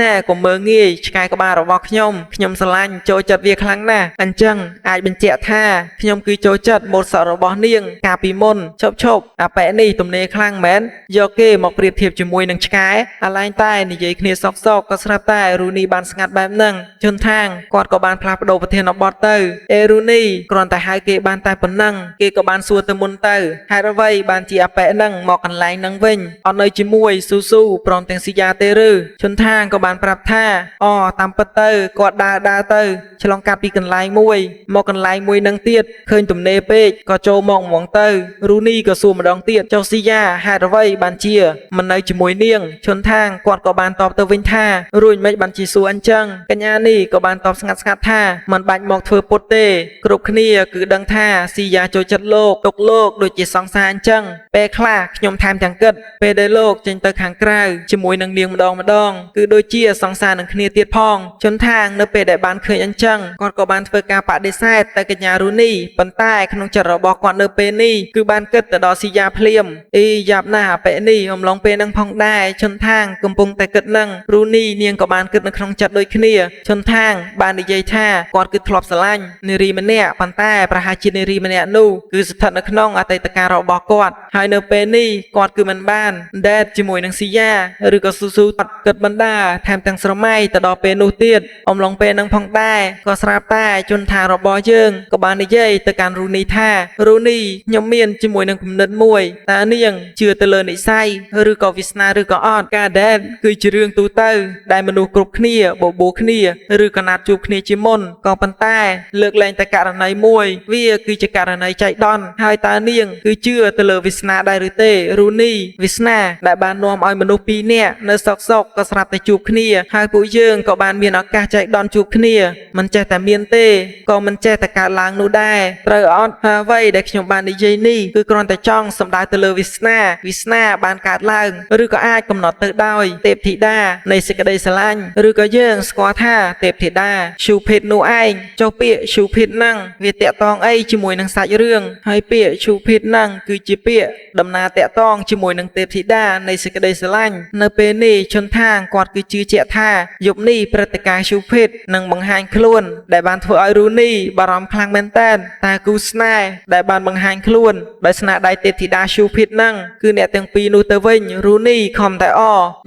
ណែកុំមើលងាយឆ្កែក្បាលរបស់ខ្ញុំស្រឡាញ់ចូលចិត្តវាខ្លាំងណាស់អញ្ចឹងអាចបញ្ជាក់ថាខ្ញុំគឺចូលចិត្តម៉ូដសក់របស់នាងកាលពីមុនឈប់អាប៉ែនេះទំនេរខ្លាំងមែនយកគេមកប្រៀបធៀបជាមួយនឹងឆ្កែអាឡែងតែនិយាយគ្នាសោកក៏ស្រាប់តែរូនីបានស្ងាត់បែបហ្នឹងជន់ថាងគាត់ក៏បានផ្លាស់ប្ដូរប ប្រធានបទទៅអេរូនីគ្រាន់តែហៅគេបានតែប៉ុណ្ណឹងគេក៏បានសួរទៅមុនទៅហេតុអ្វីបានជាអាប៉ែនឹងមកកន្លែងនឹងវិញអត់នៅជាមួយស៊ូស៊ូព្រមទាំងស៊ីយ៉ាទេឬឈុនថាងក៏បានប្រាប់ថាអូតាមពិតទៅគាត់ដើរទៅឆ្លងកាត់ពីកន្លែងមួយមកកន្លែងមួយនឹងទៀតឃើញទំនេរពេកក៏ចូលមកហ្មងទៅរូនីក៏សួរម្ដងទៀតចុះស៊ីយ៉ាហេតុអ្វីបានជាមិននៅជាមួយនាងឈុនថាងគាត់ក៏បានតបទៅវិញថារួចមិនបានជាសួរអញ្ចឹងកញ្ញានេះក៏បានតបស្ងាត់ថាមិនបាច់មកធ្វើពុតទេគ្រប់គ្នាគឺដឹងថាស៊ីយ៉ាចូលចិត្តលោកទុកលោកដូចជាសង្សារអញ្ចឹងពេលខ្លះខ្ញុំថែមទាំងគិតពេលដែលលោកចេញទៅខាងក្រៅជាមួយនឹងនាងម្ដងគឺដូចជាសង្សារនឹងគ្នាទៀតផងជន់ថាងនៅពេលដែលបានឃើញអញ្ចឹងគាត់ក៏បានធ្វើការបដិសេធទៅកញ្ញារូនីប៉ុន្តែក្នុងចិត្តរបស់គាត់នៅពេលនេះគឺបានគិតទៅដល់ស៊ីយ៉ាភ្លាមអីយ៉ាប់ណាស់អាប៉ែនេះអំឡុងពេលនឹងផងដែរជន់ថាងកំពុងតែគិតនឹងរូនីនាងក៏បានគិតនៅក្នុងចិត្តដូចគ្នាជន់ថាងបាននិយាយថាគាត់គឺធ្លាប់ស្រឡាញ់នារីម្នាក់ប៉ុន្តែប្រហែលជានារីម្នាក់នោះគឺស្ថិតនៅក្នុងអតីតកាលរបស់គាត់ហើយនៅពេលនេះគាត់គឺមិនបានដេតជាមួយនឹងស៊ីយ៉ាឬក៏ស៊ូស៊ូគាត់គិតបណ្ដាថែមទាំងស្រមៃទៅដល់ពេលនោះទៀតអំឡុងពេលនឹងផងដែរក៏ស្រាប់តែជន់ថារបស់យើងក៏បាននិយាយទៅកាន់រូនីថារូនីខ្ញុំមានជាមួយនឹងគំនិតមួយតើនាងជឿទៅលើនិស្ស័យឬក៏វាសនាឬក៏អត់ការដេតគឺជារឿងទូទៅដែលមនុស្សគ្រប់គ្នាបបួលគ្នាឬក៏ណាត់ជួបគ្នាជាមុនក៏ប៉ុន្តែលើកលែងតែករណីមួយវាគឺជាករណីចៃដន្យហើយតើនាងគឺជឿទៅលើវាសនាដែរឬទេរូនីវាសនាដែលបាននាំឲ្យមនុស្សពីរនាក់នៅសោកក៏ស្រាប់តែជួបគ្នាហើយពួកយើងក៏បានមានឱកាសចៃដន្យជួបគ្នាមិនចេះតែមានទេក៏មិនចេះតែកើតឡើងនោះដែរត្រូវអត់ហើយអ្វីដែលខ្ញុំបាននិយាយនេះគឺគ្រាន់តែចង់សម្ដៅទៅលើវាសនាបានកើតឡើងឬក៏អាចកំណត់ទៅដោយទេពធីតានៃសេចក្តីស្រឡាញ់ឬក៏យើងស្គាល់ថាទេពធីតាឈូភេទនោះឯងចុះពាក្យឈូភេទហ្នឹងវាតាក់ទងអីជាមួយនឹងសាច់រឿងហើយពាក្យឈូភេទហ្នឹងគឺជាពាក្យដំណើរតាក់ទងជាមួយនឹងទេពធីតានៃសេចក្តីស្រឡាញ់នៅពេលនេះឈុនថាងគាត់គឺជឿជាក់ថាយប់នេះព្រឹត្តិការណ៍ឈូភេទនឹងបង្ហាញខ្លួនដែលបានធ្វើឲ្យរូនីបារម្ភខ្លាំងមែនតើតែគូស្នេហ៍ដែលបានបង្ហាញខ្លួនដោយស្នាដៃទេពធីតាឈូភេទហ្នឹងគឺអ្នកទាំងពីរនោះទៅវិញរូនីខំតែ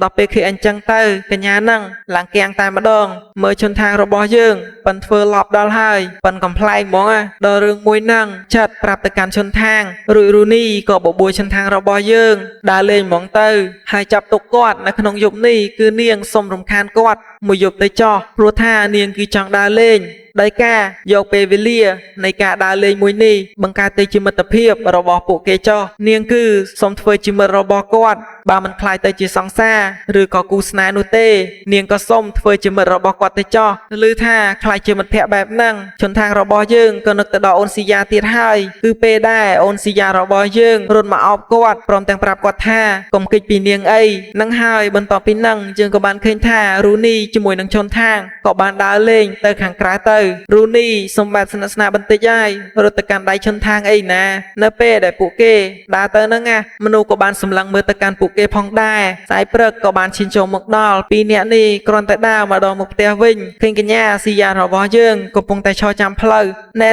ដល់ពេលឃើញអញ្ចឹងទៅកញ្ញាហ្នឹងឡើងគាំងតែម្ដងមើលឈុនថាងរបស់យើងប៉ិនធ្វើឡប់ដល់ហើយប៉ិនកំ ប្លែកហ្មងដល់រឿងមួយហ្នឹងចាត់ប្រាប់ទៅកាន់ឈុនថាងរួចរូនីក៏បបួលឈុនថាងរបស់យើងដើរលេងហ្មងទៅហើយចាប់ទុកគាត់នៅក្នុងយប់នេះគឺនាងសុំរំខានគាត់មួយយប់ទៅចោះព្រោះថានាងគឺចង់ដើរលេងដោយការយកពេលវេលានៃការដើរលេងមួយនេះបង្កើតទៅជាមិត្តភាពរបស់ពួកគេចោះនាងគឺសូមធ្វើជាមិត្តរបស់គាត់បើមិនខ្លាចទៅជាសង្សារឬក៏គូស្នេហ៍នោះទេនាងក៏សូមធ្វើជាមិត្តរបស់គាត់ទៅចោះឮថាខ្លាចជាមិត្តភក្តិបែបហ្នឹងឈុនថាងរបស់យើងក៏នឹកទៅដល់អូនស៊ីយ៉ាទៀតហើយគឺពេលដែរអូនស៊ីយ៉ារបស់យើងរត់មកអោបគាត់ព្រមទាំងប្រាប់គាត់ថាកុំគិតពីនាងអីនឹងហើយបន្ទាប់ពីហ្នឹងយើងក៏បានឃើញថារូនីជាមួយនឹងឈុនថាងក៏បានដើរលេងទៅខាងក្រៅទៅរូនីសម្បត្តិស្និទ្ធស្នាលបន្តិចហើយរត់ទៅកាន់ដៃឈុនថាងអីណានៅពេលដែលពួកគេដើរទៅហ្នឹងមនុស្សក៏បានសម្លឹងមើលទៅកាន់ពួកគេផងដែរស្អែកព្រឹកក៏បានឈានចូលមកដល់ពីរនាក់នេះគ្រាន់តែដើរមកដល់មុខផ្ទះវិញឃើញកញ្ញាស៊ីយ៉ារបស់យើងកំពុងតែឈរចាំផ្លូវណែ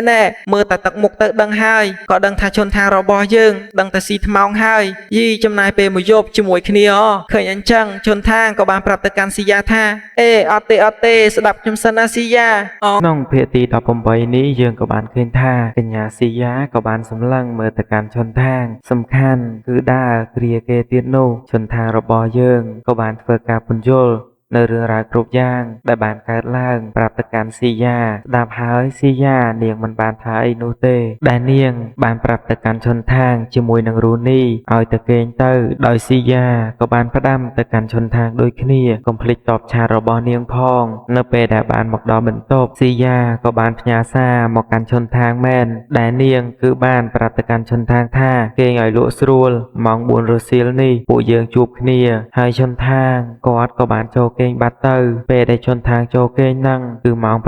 មើលតែទឹកមុខទៅដឹងហើយក៏ដឹងថាឈុនថាងរបស់យើងដឹងតែស៊ីថ្មោងហើយយីចំណាយពេលមួយយប់ជាមួយគ្នាឃើញអញ្ចឹងឈុនថាងក៏បានប្រាប់ទៅកាន់ស៊ីយ៉ាថាអេអត់ទេស្ដាប់ខ្ញុំសិនណាស៊ីយ៉ាក្នុងភាគទី18នេះយើងក៏បានឃើញថាកញ្ញាស៊ីយ៉ាក៏បានសម្លឹងមើលទៅកាន់ឈុនថាងសំខាន់គឺដើរគ្រាគេទៀតនោះឈុនថាងរបស់យើងក៏បានធ្វើការពន្យល់នៅរឿងរ៉ាវគ្រប់យ៉ាងដែលបានកើតឡើងប្រាប់ទៅកាន់ស៊ីយ៉ាស្ដាប់ហើយស៊ីយ៉ានាងមិនបានថាអីនោះទេដែលនាងបានប្រាប់ទៅកាន់ឈុនថាងជាមួយនឹងរូនីឲ្យទៅគេងទៅដោយស៊ីយ៉ាក៏បានផ្ដាំទៅកាន់ឈុនថាងដូចគ្នាកុំភ្លេចតបឆាតរបស់នាងផងនៅពេលដែលបានមកដល់បន្ទប់ស៊ីយ៉ាក៏បានផ្ញើសារមកកាន់ឈុនថាងមែនដែលនាងគឺបានប្រាប់ទៅកាន់ឈុនថាងថាគេងឲ្យលក់ស្រួលម៉ោង 4 រសៀលនេះពួកយើងជួបគ្នាហើយឈុនថាងគាត់ក៏បានចូលគេងបាត់ទៅពេលដែលឈុនថាងចូលគេងហ្នឹងគឺម៉ោង 7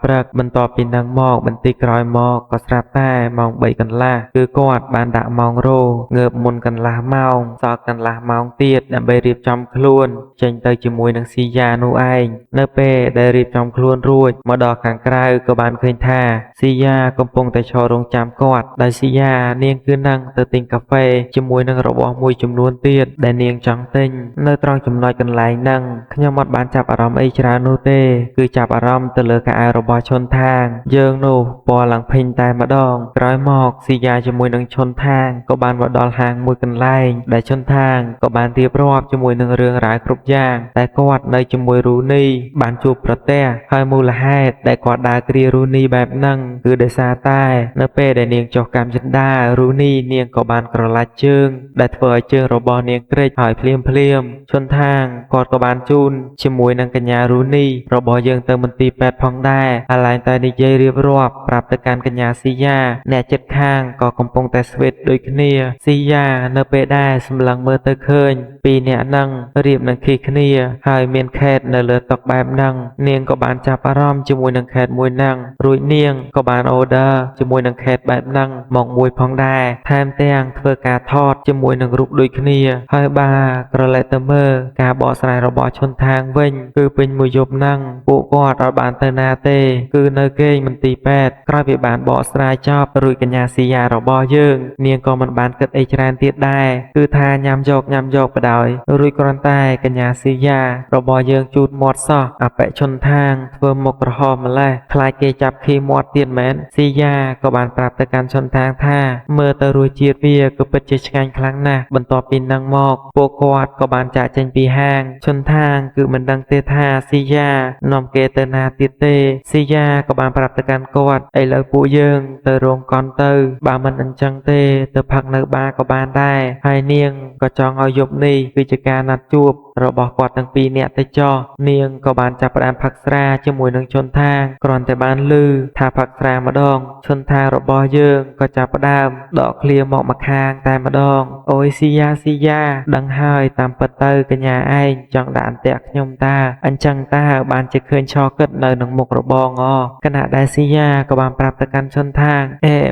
ព្រឹកបន្ទាប់ពីហ្នឹងមកបន្តិចក្រោយមកក៏ស្រាប់តែម៉ោង 3 កន្លះគឺគាត់បានដាក់ម៉ោងរោងើបមុនកន្លះម៉ោងសល់កន្លះម៉ោងទៀតដើម្បីរៀបចំខ្លួនចេញទៅជាមួយនឹងស៊ីយ៉ានោះឯងនៅពេលដែលរៀបចំខ្លួនរួចមកដល់ខាងក្រៅក៏បានឃើញថាស៊ីយ៉ាកំពុងតែឈររងចាំគាត់ដោយស៊ីយ៉ានាងគឺនឹងទៅទិញកាហ្វេជាមួយនឹងរបស់មួយចំនួនទៀតដែលនាងចង់ទិញនៅត្រង់ចំណុចកន្លែងហ្នឹងខ្ញុំ អត់បានចាប់អារម្មណ៍អីច្រើននោះទេគឺចាប់អារម្មណ៍ទៅលើកៅអៅរបស់ឈុនថាងយើងនោះពណ៌ឡើងភិញតែម្ដងក្រោយមកស៊ីយ៉ាជាមួយនឹងឈុនថាងក៏បានមកដល់ហាងមួយកន្លែងដែលឈុនថាងក៏បានរៀបរាប់ជាមួយនឹងរឿងរ៉ាវគ្រប់យ៉ាងតែគាត់នៅជាមួយរូនីបានជួបប្រទះហើយមូលហេតុដែលគាត់ដើរគ្រារូនីបែបហ្នឹងគឺដោយសារតែនៅពេលដែលនាងចុះកម្មចិន្តារូនីនាងក៏បានក្រឡាច់ជើងដែលធ្វើឲ្យជើងរបស់នាងក្រិចហើយភ្លាមឈុនថាងគាត់ក៏បានជូនជាមួយនឹងកញ្ញារូនីរបស់យើងទៅមន្ទីរពេទ្យផងដែរហើយឡើងតែនិយាយរៀបរាប់ប្រាប់ទៅកាន់កញ្ញាស៊ីយ៉ាអ្នកជិតខាងក៏កំពុងតែស្វេតដូចគ្នាស៊ីយ៉ានៅពេលដែលសម្លឹងមើលទៅឃើញពីរអ្នកហ្នឹងរៀបនឹងខិះគ្នាហើយមានខេតនៅលើតុបែបហ្នឹងនាងក៏បានចាប់អារម្មណ៍ជាមួយនឹងខេតមួយហ្នឹងរួចនាងក៏បានអូដឺជាមួយនឹងខេតបែបហ្នឹងមកមួយផងដែរថែមទាំងធ្វើការថតជាមួយនឹងរូបដូចគ្នាហើយបាក្រឡេកទៅមើលការបកស្រាយរបស់ឈុនថាងវិញគឺពេញមួយយប់ហ្នឹងពួកគាត់អត់បានទៅណាទេគឺនៅគេងមន្ទីរពេទ្យក្រោយពីបានបកស្រាយចប់រួចកញ្ញាស៊ីយ៉ារបស់យើងនាងក៏មិនបានគិតអីច្រើនទៀតដែរគឺថាញ៉ាំយកបដ យរួចគ្រាន់តែកញ្ញាស៊ីយ៉ារបស់យើងជូតមាត់សោះអបិជនថាងធ្វើមុខក្រហមម្លេះខ្លាចគេចាប់ខីមាត់ទៀតមែនស៊ីយ៉ាក៏បានប្រាប់ទៅកាន់ជនថាងថាមើលទៅរសជាតិវាក៏ពិតជាឆ្ងាញ់ខ្លាំងណាស់បន្ទាប់ពីនឹងមកពួកគាត់ក៏បានចាកចេញពីហាងជនថាងគឺមិនដឹងទេថាស៊ីយ៉ានាំគេទៅណាទៀតទេស៊ីយ៉ាក៏បានប្រាប់ទៅកាន់គាត់ឥឡូវពួកយើងទៅរោងកុនទៅបើមិនអញ្ចឹងទេទៅផឹកនៅបារក៏បានដែរហើយនាងក៏ចង់ឲ្យយប់នេះគឺជាការណាត់ជួបរបស់គាត់ទាំងពីរនាក់ទៅចោះនាងក៏បានចាប់ផ្ដើមផឹកស្រាជាមួយនឹងជនថាងគ្រាន់តែបានឮថាផឹកស្រាម្ដងជនថាងរបស់យើងក៏ចាប់ផ្ដើមដកឃ្លាមកម្ខាងតែម្ដងអូយស៊ីយ៉ាដឹងហើយតាមពិតទៅកញ្ញាឯងចង់ដាក់អន្ទាក់ខ្ញុំតាអញ្ចឹងតើបានជាឃើញឆោគិតនៅនឹងមុខរបងគណៈដែលស៊ីយ៉ាក៏បានប្រាប់ទៅកាន់ជនថាង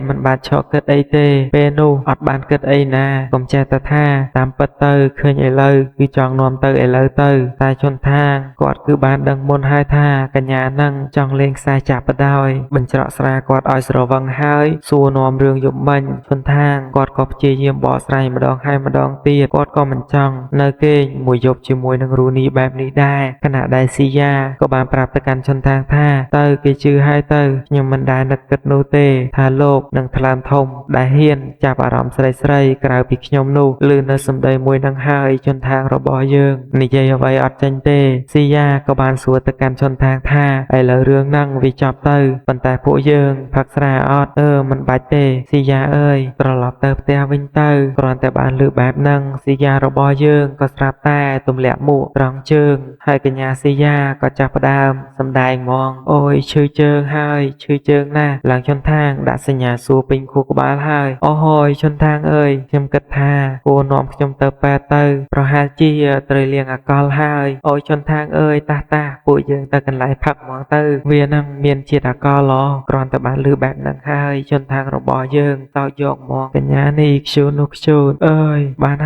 មិនបានឆោគិតអីទេពេលនោះអត់បានគិតអីណាកុំចេះតែថាតាមពិតទៅឃើញឥឡូវគឺចង់នាំទៅឥឡូវទៅតែជនថាងគាត់គឺបានដឹងមុនហើយថាកញ្ញានឹងចង់លេងខ្សែចាប់បដ យបញ្ច្រកស្រាគាត់ឲ្យស្រវឹងហើយសួរនាំរឿងយប់មិញជនថាងគាត់ក៏ព្យាយាមបកស្រាយម្ដងហើយម្ដងទៀតគាត់ក៏មិនចង់នៅគេងមួយយប់ជាមួយនឹងរូនីបែបនេះដែរខណៈដែលស៊ីយ៉ាក៏បានប្រាប់ទៅកាន់ជនថាងថាទៅគេជឿហើយទៅខ្ញុំមិនដែលនឹកគិតនោះទេថាលោកនឹងថ្លើមធំដែលហ៊ានចាប់អារម្មណ៍ស្រីក្រៅពីខ្ញុំនោះឮនៅសម្ដីមួយនឹងហើយជនថាងរបស់យើងនិយាយអ្វីអត់ចេញទេស៊ីយ៉ាក៏បានសួរទៅកាន់ជនថាងថាឥឡូវរឿងហ្នឹងវាចប់ទៅប៉ុន្តែពួកយើងផឹកស្រាអត់មិនបាច់ទេស៊ីយ៉ាអើយត្រឡប់ទៅផ្ទះវិញទៅគ្រាន់តែបានឮបែបហ្នឹងស៊ីយ៉ារបស់យើងក៏ស្រាប់តែទម្លាក់មួកត្រង់ជើងហើយកញ្ញាស៊ីយ៉ាក៏ចាប់ផ្ដើមសម្ដែងហ្មងអូយឈឺជើងហើយឈឺជើងណាស់ឡើងជនថាងដាក់សញ្ញាសួរពេញខួរក្បាលហើយអូយជនថាងអើយខ្ញុំគិតថាគួរនាំខ្ញុំទៅពេទ្យទៅប្រហែលជាត្រូវលៀងអាកលហើយអូយជនថាងអើយតាពួកយើងទៅកន្លែងផឹកហ្មងទៅវានឹងមានជាតិអាកលគ្រាន់តែបានឮបែបហ្នឹងហើយជនថាងរបស់យើងតោចយកហ្មងកញ្ញានេះខ្ជូននោះខ្ជូនអើយបាន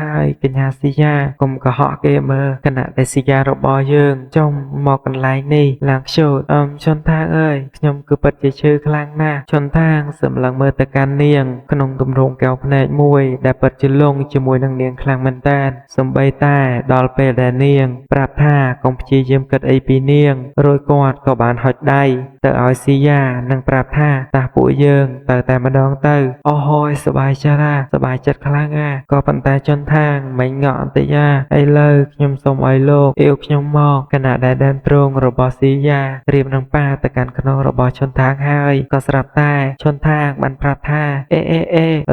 ហើយកញ្ញាស៊ីយ៉ាកុំកុហកគេមើលគណៈតែស៊ីយ៉ារបស់យើងចុំមកកន្លែងនេះឡើងខ្ជូនជនថាងអើយខ្ញុំគឺពិតជាឈឺខ្លាំងណាស់ជនថាងសម្លឹងមើលទៅកាន់នាងក្នុងទម្រង់កែវភ្នែកមួយដែលពិតជាលងជាមួយនឹងនាងខ្លាំងមែនតើសំបីតែដល់ពេលដែលនាងប្រាប់ថាកុំព្យាយាមគិតអីពីនាងរួចគាត់ក៏បានហុចដៃទៅឲ្យស៊ីយ៉ានិងប្រាប់ថាតាពួកយើងទៅតែម្ដងទៅអូយសប្បាយចិត្តខ្លាំងក៏ប៉ុន្តែជនថាងមិនងក់អន្តិយាឥឡូវខ្ញុំសូមឲ្យលោកអៀវខ្ញុំមកគណៈដែលដែនទ្រង់របស់ស៊ីយ៉ារៀបនឹងប៉ាទៅកាន់ខ្នងរបស់ជនថាងហើយក៏ស្រាប់តែជនថាងបានប្រាប់ថា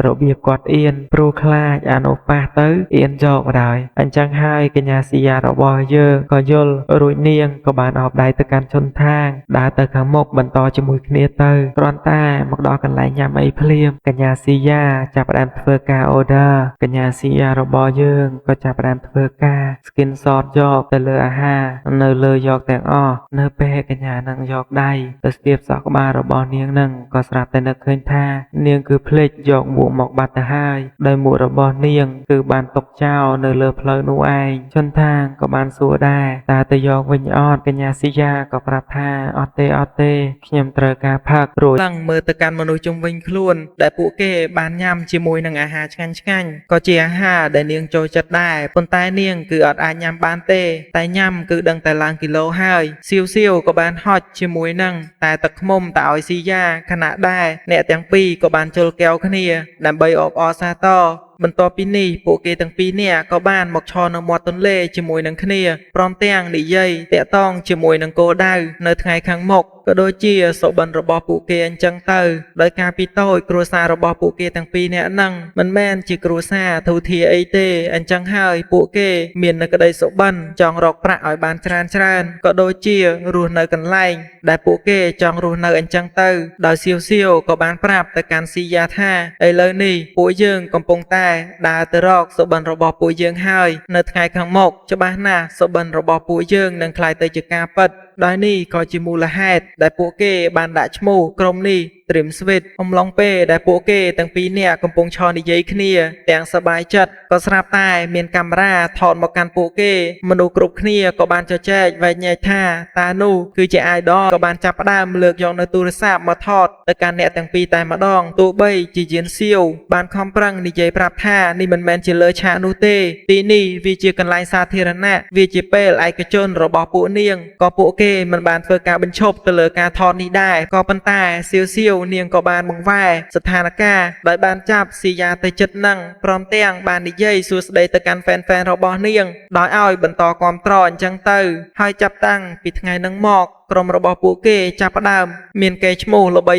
របៀបគាត់អៀនព្រោះខ្លាចអនុប៉ះទៅអៀនយកមកដែរអញ្ចឹងហើយកញ្ញាស៊ីយ៉ារបស់យើងក៏យល់រួចនាងក៏បានអោបដៃទៅកាន់ជនថាងដើរទៅខាងមុខបន្តជាមួយគ្នាទៅគ្រាន់តែមកដល់កន្លែងញ៉ាំអីភ្លាមកញ្ញាស៊ីយ៉ាចាប់ផ្ដើមធ្វើការអូដឺកញ្ញាស៊ីយ៉ារបស់យើងក៏ចាប់ផ្ដើមធ្វើការ skin shot យកទៅលើអាហារនៅលើយកទាំងអស់នៅពេលកញ្ញានឹងយកដៃទៅស្ទាបសក់ក្បាលរបស់នាងនឹងក៏ស្រាប់តែនឹកឃើញថានាងគឺភ្លេចយកមួកមកបាត់ទៅហើយដោយមួករបស់នាងគឺបានຕົកចោលនៅលើផ្លូវនោះឯង ชนทางก็បានសួរដែរតើទៅយកវិញអត់កញ្ញាស៊ីយ៉ាក៏ប្រាប់ថាអត់ទេខ្ញុំត្រូវការផឹករួចឡើងមើលទៅកាន់មនុស្សជុំវិញខ្លួនដែលពួកគេបានញ៉ាំជាមួយនឹងអាហារឆ្ងាញ់ៗក៏ជាអាហារដែលនាងចូលចិត្តដែរប៉ុន្តែនាងគឺអត់អាចញ៉ាំបានទេតែញ៉ាំគឺដឹងតែឡើងគីឡូហើយសៀវក៏បានហុចជាមួយនឹងតែទឹកឃ្មុំតែឲ្យស៊ីយ៉ាខណៈដែរអ្នកទាំងពីរក៏បានជុលកែវគ្នាដើម្បីអបអរសាទរបន្ទាប់ពីនេះពួកគេទាំងពីរនាក់ក៏បានមកឈរនៅមាត់ទន្លេជាមួយនឹងគ្នាព្រមទាំងនិយាយតាក់ទងជាមួយនឹងគោលដៅនៅថ្ងៃខាងមុខក៏ដូចជាសុបិនរបស់ពួកគេអញ្ចឹងទៅដោយការពីតូចគ្រួសាររបស់ពួកគេទាំងពីរនាក់ហ្នឹងមិនមែនជាគ្រួសារធូធាអីទេអញ្ចឹងហើយពួកគេមាននៅក្តីសុបិនចង់រកប្រាក់ឲ្យបានច្រើនក៏ដូចជារស់នៅកន្លែងដែលពួកគេចង់រស់នៅអញ្ចឹងទៅដោយសៀវក៏បានប្រាប់ទៅកាន់ស៊ីយ៉ាថាឥឡូវនេះពួកយើងកំពុងតែដើរទៅរកសុបិនរបស់ពួកយើងហើយនៅថ្ងៃខាងមុខច្បាស់ណាស់សុបិនរបស់ពួកយើងនឹងក្លាយទៅជាការពិតដោយនេះក៏ជាមូលហេតុដែលពួកគេបានដាក់ឈ្មោះក្រុមនេះត្រៀមស្វីតអំឡុងពេលដែលពួកគេទាំងពីរនាក់កំពុងឈរនិយាយគ្នាទាំងសប្បាយចិត្តក៏ស្រាប់តែមានកាមេរ៉ាថតមកកាន់ពួកគេមនុស្សគ្រប់គ្នាក៏បានជជែកវែកញែកថាតើនោះគឺជា idol ក៏បានចាប់ផ្ដើមលើកយកនៅទូរស័ព្ទមកថតទៅកាន់អ្នកទាំងពីរតែម្ដងទោះបីជាយានសៀវបានខំប្រឹងនិយាយប្រាប់ថានេះមិនមែនជាលើឆាកនោះទេទីនេះវាជាកន្លែងសាធារណៈវាជាពេលឯកជនរបស់ពួកនាងក៏ពួកគេមិនបានធ្វើការបញ្ឈប់ទៅលើការថតនេះដែរក៏ប៉ុន្តែសៀវនាងក៏បានបង្វែរស្ថានភាពដោយបានចាប់ស៊ីយ៉ាទៅចិត្តនឹងព្រមទាំងបាននិយាយសួស្ដីទៅកាន់ហ្វេនរបស់នាងដោយឲ្យបន្តគាំទ្រអញ្ចឹងទៅហើយចាប់តាំងពីថ្ងៃនឹងមកក្រុមរបស់ពួកគេចាប់ផ្ដើមមានកេរ្តិ៍ឈ្មោះល្បី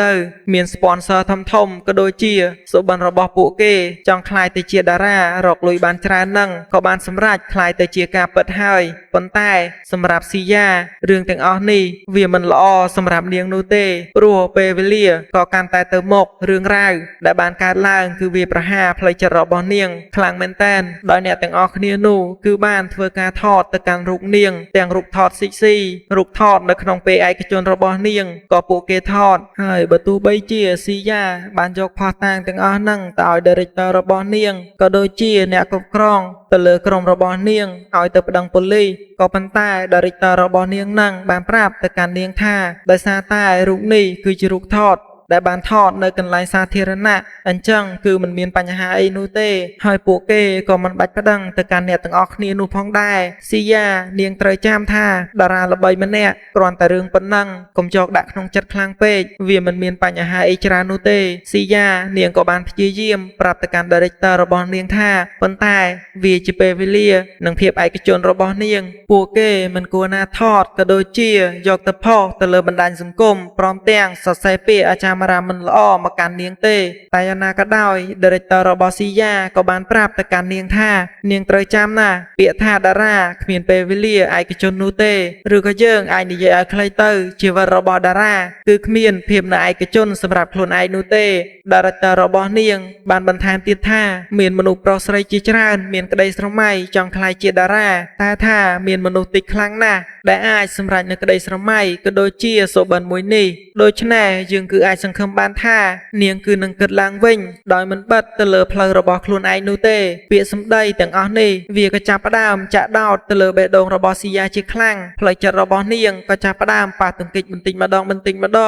ទៅមាន sponsor ធំក៏ដូចជាសុបិនរបស់ពួកគេចង់ក្លាយទៅជាតារារកលុយបានច្រើននឹងក៏បានសម្រេចក្លាយទៅជាការពិតហើយប៉ុន្តែសម្រាប់ស៊ីយ៉ារឿងទាំងអស់នេះវាមិនល្អសម្រាប់នាងនោះទេព្រោះពេលវេលាក៏កាន់តែទៅមុខរឿងរ៉ាវដែលបានកើតឡើងគឺវាប្រហារផ្លូវចិត្តរបស់នាងខ្លាំងមែនទែនដោយអ្នកទាំងអស់គ្នានោះគឺបានធ្វើការថតទៅកាន់រូបនាងទាំងរូបថតស៊ីរូបថតនៅក្នុងពេលឯកជនរបស់នាងក៏ពួកគេថតហើយបើទោះបីជាស៊ីយ៉ាបានយកផុសតាងទាំងអស់ហ្នឹងទៅឲ្យ director របស់នាងក៏ដូចជាអ្នកគ្រប់គ្រងទៅលើក្រុមរបស់នាងឲ្យទៅប្តឹងប៉ូលីសក៏ប៉ុន្តែ director របស់នាងហ្នឹងបានប្រាប់ទៅកាន់នាងថាដោយសារតែរូបនេះគឺជារូបថតដែលបានថតនៅកន្លែងសាធារណៈអញ្ចឹងគឺមិនមានបញ្ហាអីនោះទេហើយពួកគេក៏មិនបាច់ប្តឹងទៅកាន់អ្នកទាំងអស់គ្នានោះផងដែរស៊ីយ៉ានាងត្រូវចាំថាតារាល្បីម្នាក់គ្រាន់តែរឿងប៉ុណ្ណឹងកុំយកដាក់ក្នុងចិត្តខ្លាំងពេកវាមិនមានបញ្ហាអីច្រើននោះទេស៊ីយ៉ានាងក៏បានព្យាយាមប្រាប់ទៅកាន់ director របស់នាងថាប៉ុន្តែវាជាពេលវេលានិងភាពឯកជនរបស់នាងពួកគេមិនគួរណាថតក៏ដូចជាយកទៅផុសទៅលើបណ្ដាញសង្គមព្រមទាំងសរសេរពាក្យអាចារ្យមិនល្អមកកាន់នាងទេតែយ៉ាងណាក៏ដោយ director របស់ស៊ីយ៉ាក៏បានប្រាប់ទៅកាន់នាងថានាងត្រូវចាំណាពាក្យថាតារាគ្មានពេលវេលាឯកជននោះទេឬក៏យើងអាចនិយាយឲ្យខ្លីទៅជីវិតរបស់តារាគឺគ្មានភាពនៅឯកជនសម្រាប់ខ្លួនឯងនោះទេ director របស់នាងបានបន្ថែមទៀតថាមានមនុស្សប្រុសស្រីជាច្រើនមានក្តីស្រមៃចង់ក្លាយជាតារាតែថាមានមនុស្សតិចខ្លាំងណាស់ដែលអាចសម្រេចនូវក្តីស្រមៃក៏ដូចជាសុបិនមួយនេះដូច្នេះយើងគឺអាចសង្ឃឹមបានថានាងគឺនឹងគិតឡើងវិញដោយមិនបិទទៅលើផ្លូវរបស់ខ្លួនឯងនោះទេពាក្យសម្ដីទាំងអស់នេះវាក៏ចាប់ផ្ដើមចាក់ដោតទៅលើបេះដូងរបស់ស៊ីយ៉ាជាខ្លាំងផ្លូវចិត្តរបស់នាងក៏ចាប់ផ្ដើមប៉ះទង្គិចបន្តិចម្ដ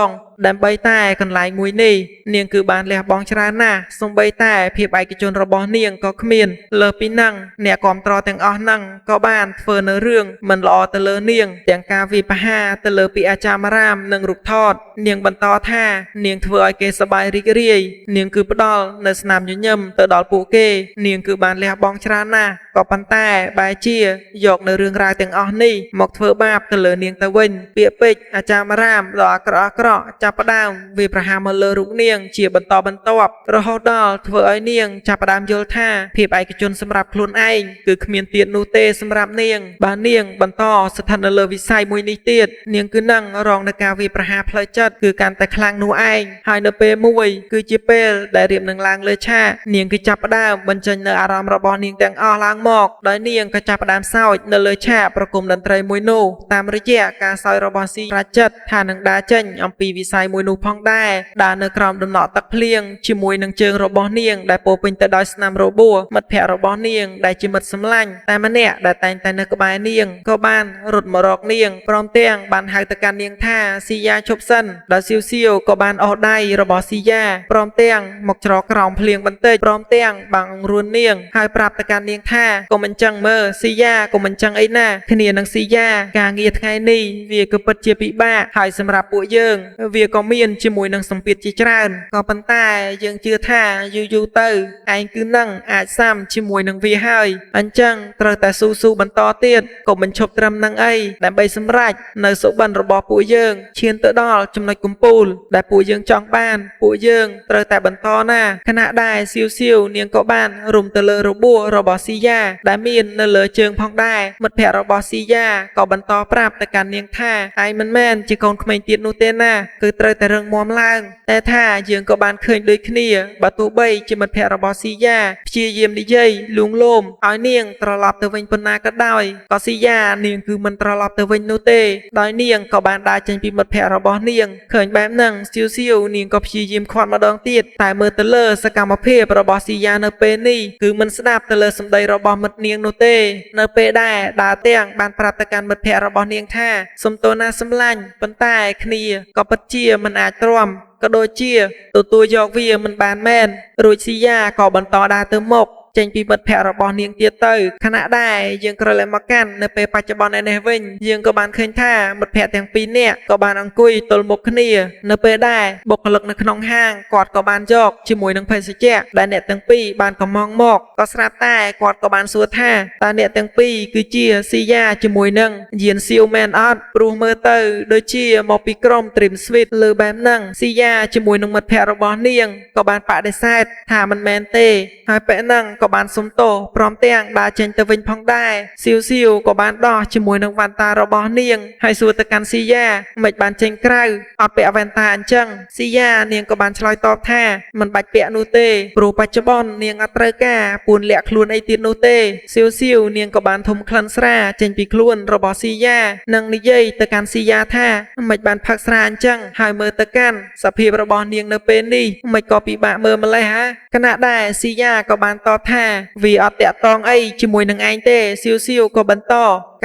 ងដើម្បីតែកន្លែងមួយនេះនាងគឺបានលះបង់ច្រើនណាស់សូម្បីតែភាពឯកជនរបស់នាងក៏គ្មានលើពីហ្នឹងអ្នកគាំទ្រទាំងអស់ហ្នឹងក៏បានធ្វើនៅរឿងមិនល្អទៅលើនាងទាំងការវាយប្រហារទៅលើពីអាចារ្យរាមនិងរូបថតនាងបន្តថានាងធ្វើឲ្យគេសប្បាយរីករាយនាងគឺផ្ដល់នៅស្នាមញញឹមទៅដល់ពួកគេនាងគឺបានលះបង់ច្រើនណាស់ក៏ប៉ុន្តែបែរជាយកនៅរឿងរ៉ាវទាំងអស់នេះមកធ្វើបាបទៅលើនាងទៅវិញពាក្យពេចន៍អាចារ្យរាមដ៏អាក្រក់ចាប់ផ្ដើមវាប្រហារមកលើរូបនាងជាបន្តបន្ទាប់រហូតដល់ធ្វើឲ្យនាងចាប់ផ្ដើមយល់ថាភាពឯកជនសម្រាប់ខ្លួនឯងគឺគ្មានទៀតនោះទេសម្រាប់នាងបាននាងបន្តស្ថិតនៅលើវិស័យមួយនេះទៀតនាងគឺនឹងរងនឹងការវាប្រហារផ្លូវចិត្តគឺកាន់តែខ្លាំងនោះឯងហើយនៅពេលមួយគឺជាពេលដែលរៀបនឹងឡើងលើឆាកនាងគឺចាប់ផ្ដើមបញ្ចេញនៅអារម្មណ៍របស់នាងទាំងអស់ឡើងមកដោយនាងក៏ចាប់ផ្ដើមសើចនៅលើឆាកប្រគំតន្ត្រីមួយនោះតាមរយៈការសើចរបស់ស៊ីប្រាជិតថានឹងដើរចេញអំពីវិស័យ យមួយនោះផងដែរដើរនៅក្រោមដំណក់ទឹកភ្លៀងជាមួយនឹងជើងរបស់នាងដែលពោពេញទៅដោយស្នាមរបួសមិត្តភ័ក្តិរបស់នាងដែលជាមិត្តសម្លាញ់តែម្នាក់ដែលតែងតែនៅក្បែរនាងក៏បានរត់មករកនាងព្រមទាំងបានហៅទៅកាន់នាងថាស៊ីយ៉ាឈប់សិនដោយសៀវសៀវក៏បានអូសដៃរបស់ស៊ីយ៉ាព្រមទាំងមកច្រកក្រោមភ្លៀងបន្តិចព្រមទាំងបាំងរួននាងហើយប្រាប់ទៅកាន់នាងថាកុំអញ្ចឹងមើលស៊ីយ៉ាកុំអញ្ចឹងអីណាគ្នានឹងស៊ីយ៉ាការងារថ្ងៃនេះវាក៏ពិតជាពិបាកហើយសម្រាប់ពួកយើងវាក៏មានជាមួយនឹងសម្ពាធជាច្រើនក៏ប៉ុន្តែយើងជឿថាយូរទៅឯងគឺនឹងអាចសាំជាមួយនឹងវាហើយអញ្ចឹងត្រូវតែស៊ូបន្តទៀតកុំបញ្ឈប់ត្រឹមនឹងអីដើម្បីសម្រេចនៅសុបិនរបស់ពួកយើងឈានទៅដល់ចំណុចកំពូលដែលពួកយើងចង់បានពួកយើងត្រូវតែបន្តណាខណៈដែលសៀវសៀវនាងក៏បានរុំទៅលើរបួសរបស់ស៊ីយ៉ាដែលមាននៅលើជើងផងដែរមិត្តភ័ក្តិរបស់ស៊ីយ៉ាក៏បន្តប្រាប់ទៅកាន់នាងថាឯងមិនមែនជាកូនក្មេងទៀតនោះទេណាគឺត្រូវតែរឹងមាំឡើងតែថាយើងក៏បានឃើញដូចគ្នាបើទោះបីជាមិត្តភ័ក្តិរបស់ស៊ីយ៉ាព្យាយាមនិយាយលួងលោមឲ្យនាងត្រឡប់ទៅវិញប៉ុណ្ណាក៏ដោយក៏ស៊ីយ៉ានាងគឺមិនត្រឡប់ទៅវិញនោះទេដោយនាងក៏បានដើរចេញពីមិត្តភ័ក្តិរបស់នាងឃើញបែបហ្នឹងសៀវសៀវនាងក៏ព្យាយាមខាត់ម្ដងទៀតតែមើលទៅលើសកម្មភាពរបស់ស៊ីយ៉ានៅពេលនេះគឺមិនស្ដាប់ទៅលើសម្ដីរបស់មិត្តនាងនោះទេនៅពេលដែលដើរទាំងបានប្រាប់ទៅកាន់មិត្តភ័ក្តិរបស់នាងថាសុំទោសណាសម្លាញ់ប៉ុន្តែគ្នាក៏ពិតជាមិនអាចទ្រាំក៏ដូចជាទទួលយកវាមិនបានមែនរួចស៊ីយ៉ាក៏បន្តដើរទៅមុខចេញពីមិត្តភ័ក្តិរបស់នាងទៀតទៅខណៈដែលយើងក្រឡេកមកកាន់នៅពេលបច្ចុប្បន្ននេះវិញយើងក៏បានឃើញថាមិត្តភ័ក្តិទាំងពីរនាក់ក៏បានអង្គុយទល់មុខគ្នានៅពេលដែលបុគ្គលិកនៅក្នុងហាងគាត់ក៏បានយកជាមួយនឹងភេសជ្ជៈដែលអ្នកទាំងពីរបានកំងមកក៏ស្រាប់តែគាត់ក៏បានសួរថាតើអ្នកទាំងពីរគឺជាស៊ីយ៉ាជាមួយនឹងយានសៀវមែនអត់ព្រោះមើលទៅដូចជាមកពីក្រុម Dream Suite លើបែបហ្នឹងស៊ីយ៉ាជាមួយនឹងមិត្តភ័ក្តិរបស់នាងក៏បានបដិសេធថាមិនមែនទេហើយពេលហ្នឹងក៏បានសុំទោសព្រមទាំងដើរចេញទៅវិញផងដែរសៀវសៀវក៏បានដោះជាមួយនឹងវ៉ាន់តារបស់នាងហើយសួរទៅកាន់ស៊ីយ៉ាមិនបានចេញក្រៅអត់ពាក់វ៉ាន់តាអញ្ចឹងស៊ីយ៉ានាងក៏បានឆ្លើយតបថាមិនបាច់ពាក់នោះទេព្រោះបច្ចុប្បន្ននាងអត់ត្រូវការពួនលាក់ខ្លួនអីទៀតនោះទេសៀវសៀវនាងក៏បានធំក្លិនស្រាចេញពីខ្លួនរបស់ស៊ីយ៉ានិងនិយាយទៅកាន់ស៊ីយ៉ាថាមិនបានផឹកស្រាអញ្ចឹងហើយមើលទៅកាន់សភាពរបស់នាងនៅពេលនេះមិនក៏ពិបាកមើលម្លេះហ่าខណៈដែលស៊ីយ៉ាក៏បានតបថាវាអត់តាក់តងអីជាមួយនឹងឯងទេសៀវសៀវក៏បន្ត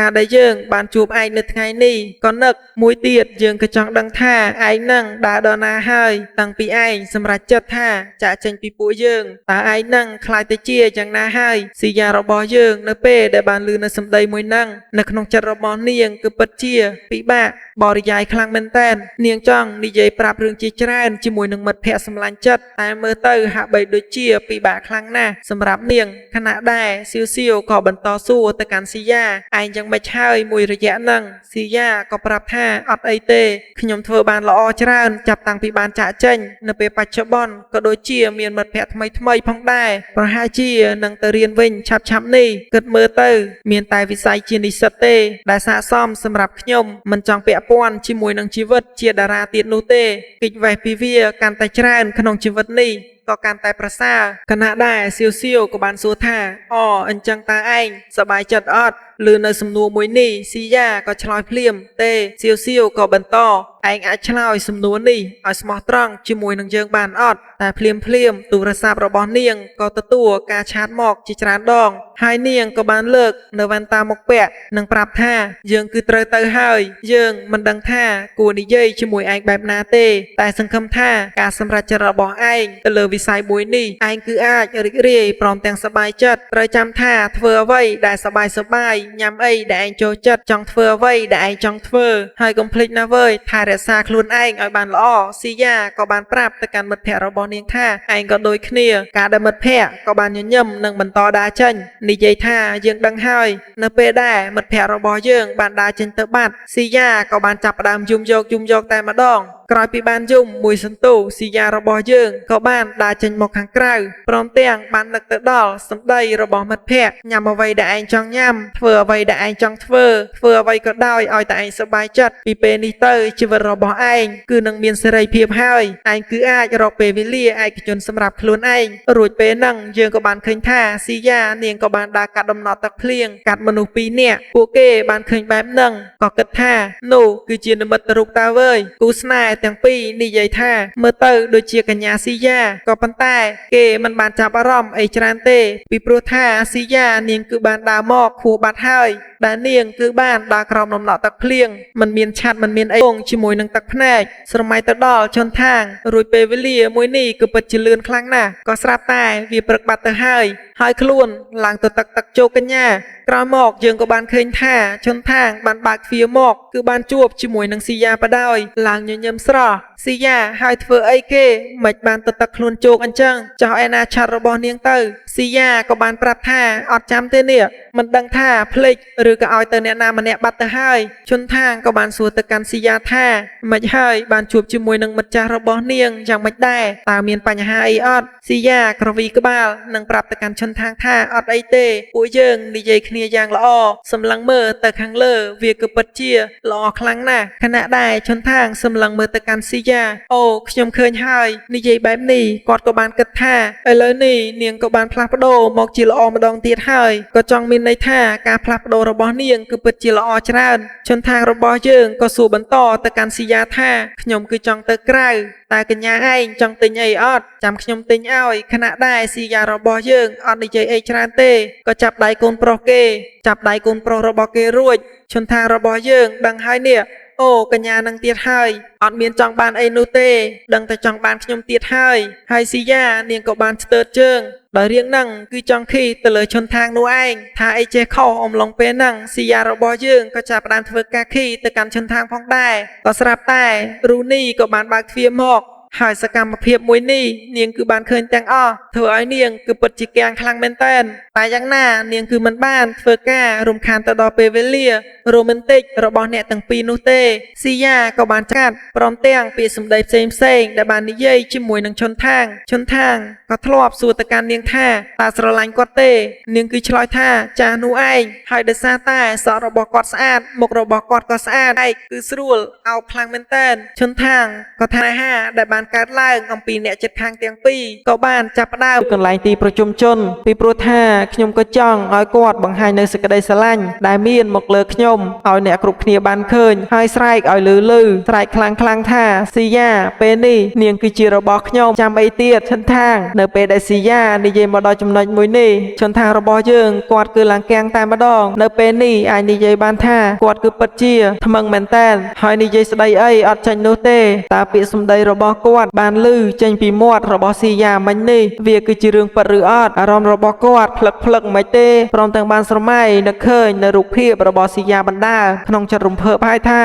ការដែលយើងបានជួបឯងនៅថ្ងៃនេះក៏នឹកមួយទៀតយើងក៏ចង់ដឹងថាឯងនឹងដើរដល់ណាហើយតាំងពីឯងសម្រេចចិត្តថាចាក់ចេញពីពួកយើងតើឯងនឹងខ្លាចទៅជាយ៉ាងណាហើយស៊ីយ៉ារបស់យើងនៅពេលដែលបានឮនៅសម្ដីមួយហ្នឹងនៅក្នុងចិត្តរបស់នាងគឺពិតជាពិបាកបរិយាយខ្លាំងមែនតើនាងចង់និយាយប្រាប់រឿងជាច្រើនជាមួយនឹងមិត្តភ័ក្តិសម្លាញ់ចិត្តតែមើលទៅហាក់បីដូចជាពិបាកខ្លាំងណាស់សម្រាប់នាងខណៈដែលសៀវសៀវក៏បន្តសួរទៅកាន់ស៊ីយ៉ាឯងយ៉ាងមិនហើយមួយរយៈហ្នឹងស៊ីយ៉ាក៏ប្រាប់ថាអត់អីទេខ្ញុំធ្វើបានល្អច្រើនចាប់តាំងពីបានចាក់ចេញនៅពេលបច្ចុប្បន្នក៏ដូចជាមានមិត្តភ័ក្តិថ្មីផងដែរប្រហែលជានឹងទៅរៀនវិញឆាប់នេះគិតមើលទៅមានតែវិស័យជានិស្សិតទេដែលស័ក្តិសមសម្រាប់ខ្ញុំមិនចង់ពាក់ព័ន្ធជាមួយនឹងជីវិតជាតារាទៀតនោះទេកិច្ចវេះពីវាកាន់តែច្រើនក្នុងជីវិតនេះក៏កាន់តែប្រសើរខណៈដែលសៀវសៀវក៏បានសួរថាអូអញ្ចឹងតើឯងសប្បាយចិត្តអត់ឬនៅសំណួរមួយនេះស៊ីយ៉ាក៏ឆ្លើយភ្លាមទេសៀវសៀវក៏បន្តឯងអាចឆ្លើយសំណួរនេះឲ្យស្មោះត្រង់ជាមួយនឹងយើងបានអត់តែភ្លាមទូរស័ព្ទរបស់នាងក៏ទទួលការឆាតមកជាច្រើនដងហើយនាងក៏បានលើកនៅវ៉ាន់តាមកពាក់និងប្រាប់ថាយើងគឺត្រូវទៅហើយយើងមិនដឹងថាគួរនិយាយជាមួយឯងបែបណាទេតែសង្ឃឹមថាការសម្រេចចិត្តរបស់ឯងទៅលើវិស័យមួយនេះឯងគឺអាចរីករាយព្រមទាំងសប្បាយចិត្តត្រូវចាំថាធ្វើអ្វីដែលសប្បាយញ៉ាំអីដែលឯងចូលចិត្តចង់ធ្វើអ្វីដែលឯងចង់ធ្វើហើយកុំភ្លេចណាវើយថែរក្សាខ្លួនឯងឲ្យបានល្អស៊ីយ៉ាក៏បានប្រាប់ទៅកាន់មិត្តភ័ក្តិរបស់នាងថាឯងក៏ដូចគ្នាការដែលមិត្តភ័ក្តិក៏បានញញឹមនិងបន្តដើរចេញនិយាយថាយើងដឹងហើយនៅពេលដែលមិត្តភ័ក្តិរបស់យើងបានដើរចេញទៅបាត់ស៊ីយ៉ាក៏បានចាប់ផ្ដើមយំយកតែម្ដងក្រោយពីបានយំមួយសន្ទុះស៊ីយ៉ារបស់យើងក៏បានដើរចេញមកខាងក្រៅព្រមទាំងបាននឹកទៅដល់សម្ដីរបស់មិត្តភ័ក្តិញ៉ាំអ្វីដែលឯងចង់ញ៉ាំធ្វើអ្វីដែលឯងចង់ធ្វើអ្វីក៏ដោយឲ្យតែឯងសប្បាយចិត្តពីពេលនេះទៅជីវិតរបស់ឯងគឺនឹងមានសេរីភាពហើយឯងគឺអាចរកពេលវេលាឯកជនសម្រាប់ខ្លួនឯងរួចពេលហ្នឹងយើងក៏បានឃើញថាស៊ីយ៉ានាងក៏បានដើរកាត់ដំណក់ទឹកភ្លៀងកាត់មនុស្សពីរនាក់ពួកគេបានឃើញបែបហ្នឹងក៏គិតថានោះគឺជានិមិត្តរូបតើវើយគូស្នេហ៍ ទាំងពីរនិយាយថាមើលទៅដូចជាកញ្ញាស៊ីយ៉ាក៏ប៉ុន្តែគេមិនបានចាប់អារម្មណ៍អីច្រើនទេពីព្រោះថាស៊ីយ៉ានាងគឺបានដើរមកខួរបាត់ហើយដែលនាងគឺបានដើរក្រោមដំណក់ទឹកភ្លៀងមិនមានឆាត់មិនមានអីងជាមួយនឹងទឹកភ្នែកស្រមៃទៅដល់ជន់ថាងរួចពេលវេលាមួយនេះគឺពិតជាលឿនខ្លាំងណាស់ក៏ស្រាប់តែវាព្រឹកបាត់ទៅហើយខ្លួនឡើងទៅទឹកជោគកញ្ញាក្រោយមកយើងក៏បានឃើញថាជន់ថាងបានបើកទ្វារមកគឺបានជួបជាមួយនឹងស៊ីយ៉ាបដោយឡើងញញឹមស្រស់ស៊ីយ៉ាហើយធ្វើអីគេមិនបានទៅទឹកខ្លួនជោគអញ្ចឹងចោះឯណាឆាត់របស់នាងទៅស៊ីយ៉ាក៏បានប្រាប់ថាអត់ចាំទេនេះមិនដឹងថាភ្លេចឬក៏ឲ្យទៅអ្នកណាម្នាក់បាត់ទៅហើយជន់ថាងក៏បានសួរទៅកាន់ស៊ីយ៉ាថាមិនហើយបានជួបជាមួយនឹងមិត្តចាស់របស់នាងយ៉ាងម៉េចដែរតើមានបញ្ហាអីអត់ស៊ីយ៉ាក្រវីក្បាលនឹងប្រាប់ទៅកាន់ជន់ថាងថាអត់អីទេពួកយើងនិយាយគ្នាយ៉ាងល្អសម្លឹងមើលទៅខាងលើវាគឺពិតជាល្អខ្លាំងណាស់ខណៈដែរជន់ថាងសម្លឹងមើលទៅកាន់ស៊ីយ៉ាអូខ្ញុំឃើញហើយនិយាយបែបនេះគាត់ក៏បានគិតថាឥឡូវនេះនាងក៏បានផ្លាស់ប្ដូរមកជាល្អម្ដងទៀតហើយក៏ចង់មានន័យថាការផ្លាស់ប្ដូររបស់នាងគឺពិតជាល្អច្រើនជន់ថាងរបស់យើងក៏សួរបន្តទៅកាន់ស៊ីយ៉ាថាខ្ញុំគឺចង់ទៅក្រៅតែកញ្ញាឯងចង់ទិញអីអត់ចាំខ្ញុំទិញឲ្យខណៈដែរស៊ីយ៉ារបស់យើងអត់និយាយអីច្រើនទេក៏ចាប់ដៃកូនប្រុសគេចាប់ដៃកូនប្រុសរបស់គេរួចជន់ថាងរបស់យើងដឹងហើយនេះអូកញ្ញានឹងទៀតហើយអត់មានចង់បានអីនោះទេដឹងតែចង់បានខ្ញុំទៀតហើយស៊ីយ៉ានាងក៏បានស្ទើរជើងដោយរៀងហ្នឹងគឺចង់ខីទៅលើជន់ថាងនោះឯងថាអីចេះខុសអំឡុងពេលហ្នឹងស៊ីយ៉ារបស់យើងក៏ចាប់ផ្ដើមធ្វើការខីទៅកាន់ជន់ថាងផងដែរក៏ស្រាប់តែរូនីក៏បានបើកទ្វារមកហើយសកម្មភាពមួយនេះនាងគឺបានឃើញទាំងអស់ធ្វើឲ្យនាងគឺពិតជាកាំងខ្លាំងមែនតើតែយ៉ាងណានាងគឺមិនបានធ្វើការរំខានទៅដល់ពេលវេលារ៉ូមែនទិករបស់អ្នកទាំងពីរនោះទេស៊ីយ៉ាក៏បានកាត់ព្រមទាំងពាក្យសម្ដីផ្សេងដែលបាននិយាយជាមួយនឹងជន់ថាងក៏ធ្លាប់សួរទៅកាន់នាងថាតើស្រឡាញ់គាត់ទេនាងគឺឆ្លើយថាចាស់នោះឯងហើយដោយសារតែសក់របស់គាត់ស្អាតមុខរបស់គាត់ក៏ស្អាតឯងគឺស្រួលអោបខ្លាំងមែនតើជន់ថាងក៏ថាហាដែលបានកើតឡើងអំពីអ្នកចិត្តខាងទាំងពីរក៏បានចាប់ផ្ដើមកន្លែងទីប្រជុំជនពីព្រោះថាខ្ញុំក៏ចង់ឲ្យគាត់បង្ហាញនៅសេចក្តីស្រឡាញ់ដែលមានមកលើខ្ញុំឲ្យអ្នកគ្រប់គ្នាបានឃើញហើយស្រែកឲ្យលឺស្រែកខ្លាំងថាស៊ីយ៉ាពេលនេះនាងគឺជារបស់ខ្ញុំចាំអីទៀតឈិនថាងនៅពេលដែលស៊ីយ៉ានិយាយមកដល់ចំណុចមួយនេះឈិនថាងរបស់យើងគាត់គឺឡើងកាំងតែម្ដងនៅពេលនេះអាចនិយាយបានថាគាត់គឺពិតជាថ្មឹងមែនតើហើយនិយាយស្ដីអីអត់ចាញ់នោះទេតើពាក្យសម្ដីរបស់គាត់បានឮចេញពីមាត់របស់ស៊ីយ៉ាមិញនេះវាគឺជារឿងពិតឬអត់អារម្មណ៍របស់គាត់ផ្លឹកមិនទេព្រមទាំងបានស្រមៃនឹកឃើញនៅរូបភាពរបស់ស៊ីយ៉ាបណ្ដាក្នុងចិត្តរំភើបហើយថា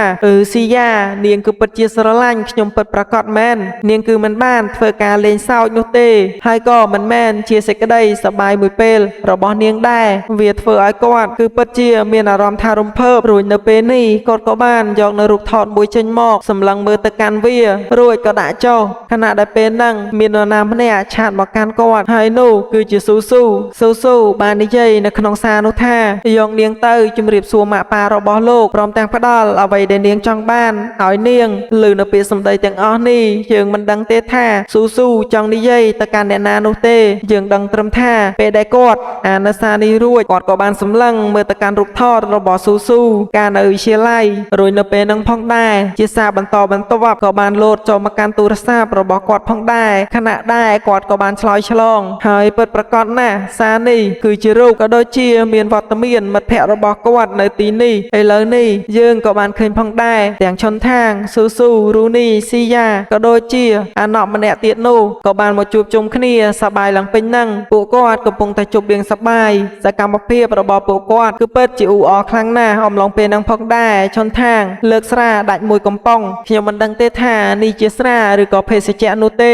ស៊ីយ៉ានាងគឺពិតជាស្រឡាញ់ខ្ញុំពិតប្រាកដមែននាងគឺមិនបានធ្វើការលេងសើចនោះទេហើយក៏មិនមែនជាសេចក្តីសប្បាយមួយពេលរបស់នាងដែរវាធ្វើឲ្យគាត់គឺពិតជាមានអារម្មណ៍ថារំភើបរួចនៅពេលនេះគាត់ក៏បានយកនៅរូបថតមួយចេញមកសម្លឹងមើលទៅកាន់វារួចក៏ដាក់ចុះខណៈដែលពេលហ្នឹងមាននរណាម្នាក់ឆាតមកកាន់គាត់ហើយនោះគឺជាស៊ូបាននិយាយនៅក្នុងសារនោះថាយកនាងទៅជម្រាបសួរម៉ាក់ប៉ារបស់លោកព្រមទាំងផ្ដល់អ្វីដែលនាងចង់បានឲ្យនាងលើនៅពេលសម្ដីទាំងអស់នេះយើងមិនដឹងទេថាស៊ូចង់និយាយទៅកាន់អ្នកណានោះទេយើងដឹងត្រឹមថាពេលដែលគាត់អានសារនេះរួចគាត់ក៏បានសម្លឹងមើលទៅកាន់រូបថតរបស់ស៊ូកាលនៅវិទ្យាល័យរួចនៅពេលហ្នឹងផងដែរជាសារបន្តបន្ទាប់ក៏បានលោតចូលមកកាន់ទូរស័ព្ទរបស់គាត់ផងដែរខណៈដែរគាត់ក៏បានឆ្លើយឆ្លងហើយពិតប្រាកដណាស់សារនេះគឺជារូបក៏ដូចជាមានវត្តមានមិត្តភ័ក្តិរបស់គាត់នៅទីនេះឥឡូវនេះយើងក៏បានឃើញផងដែរទាំងឈុនថាងស៊ូរូនីស៊ីយ៉ាក៏ដូចជាអាណប់ម្នាក់ទៀតនោះក៏បានមកជួបជុំគ្នាសប្បាយឡើងពេញហ្នឹងពួកគាត់កំពុងតែជប់លៀងសប្បាយសកម្មភាពរបស់ពួកគាត់គឺពិតជាអ៊ូអរខ្លាំងណាស់អំឡុងពេលហ្នឹងផងដែរឈុនថាងលើកស្រាដាច់មួយកំប៉ុងខ្ញុំមិនដឹងទេថានេះជាស្រាឬក៏ភេសជ្ជៈនោះទេ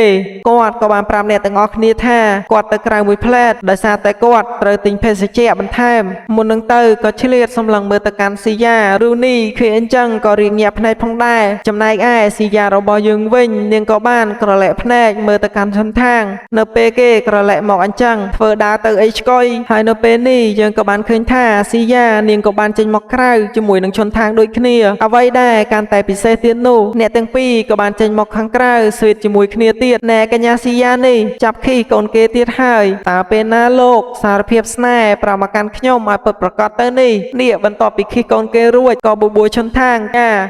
គាត់ក៏បានប្រាប់អ្នកទាំងអស់គ្នាថាគាត់ទៅក្រៅមួយផ្លែតដោយសារតែគាត់ត្រូវទិញភេសជ្ជៈបន្ថែមមុននឹងទៅក៏ឆ្លៀតសម្លឹងមើលទៅកាន់ស៊ីយ៉ារូនីឃើញអញ្ចឹងក៏រៀងញាក់ភ្នែកផងដែរចំណែកឯស៊ីយ៉ារបស់យើងវិញនាងក៏បានក្រឡែកភ្នែកមើលទៅកាន់ឈុនថាងនៅពេលគេក្រឡែកមកអញ្ចឹងធ្វើដើរទៅអីឆ្កុយហើយនៅពេលនេះយើងក៏បានឃើញថាស៊ីយ៉ានាងក៏បានចេញមកក្រៅជាមួយនឹងឈុនថាងដូចគ្នាអ្វីដែរកាន់តែពិសេសទៀតនោះអ្នកទាំងពីរក៏បានចេញមកខាងក្រៅ ស្វីតជាមួយគ្នាទៀតណែកញ្ញាស៊ីយ៉ានេះចាប់ខីកូនគេទៀតហើយតើពេលណាលោកសារភាពស្នេហ៍ប្រមកកាន់ខ្ញុំឲ្យពិតប្រកបទៅនេះបន្ទាប់ពីខីកូនគេរួចក៏បបួលឈុនថាង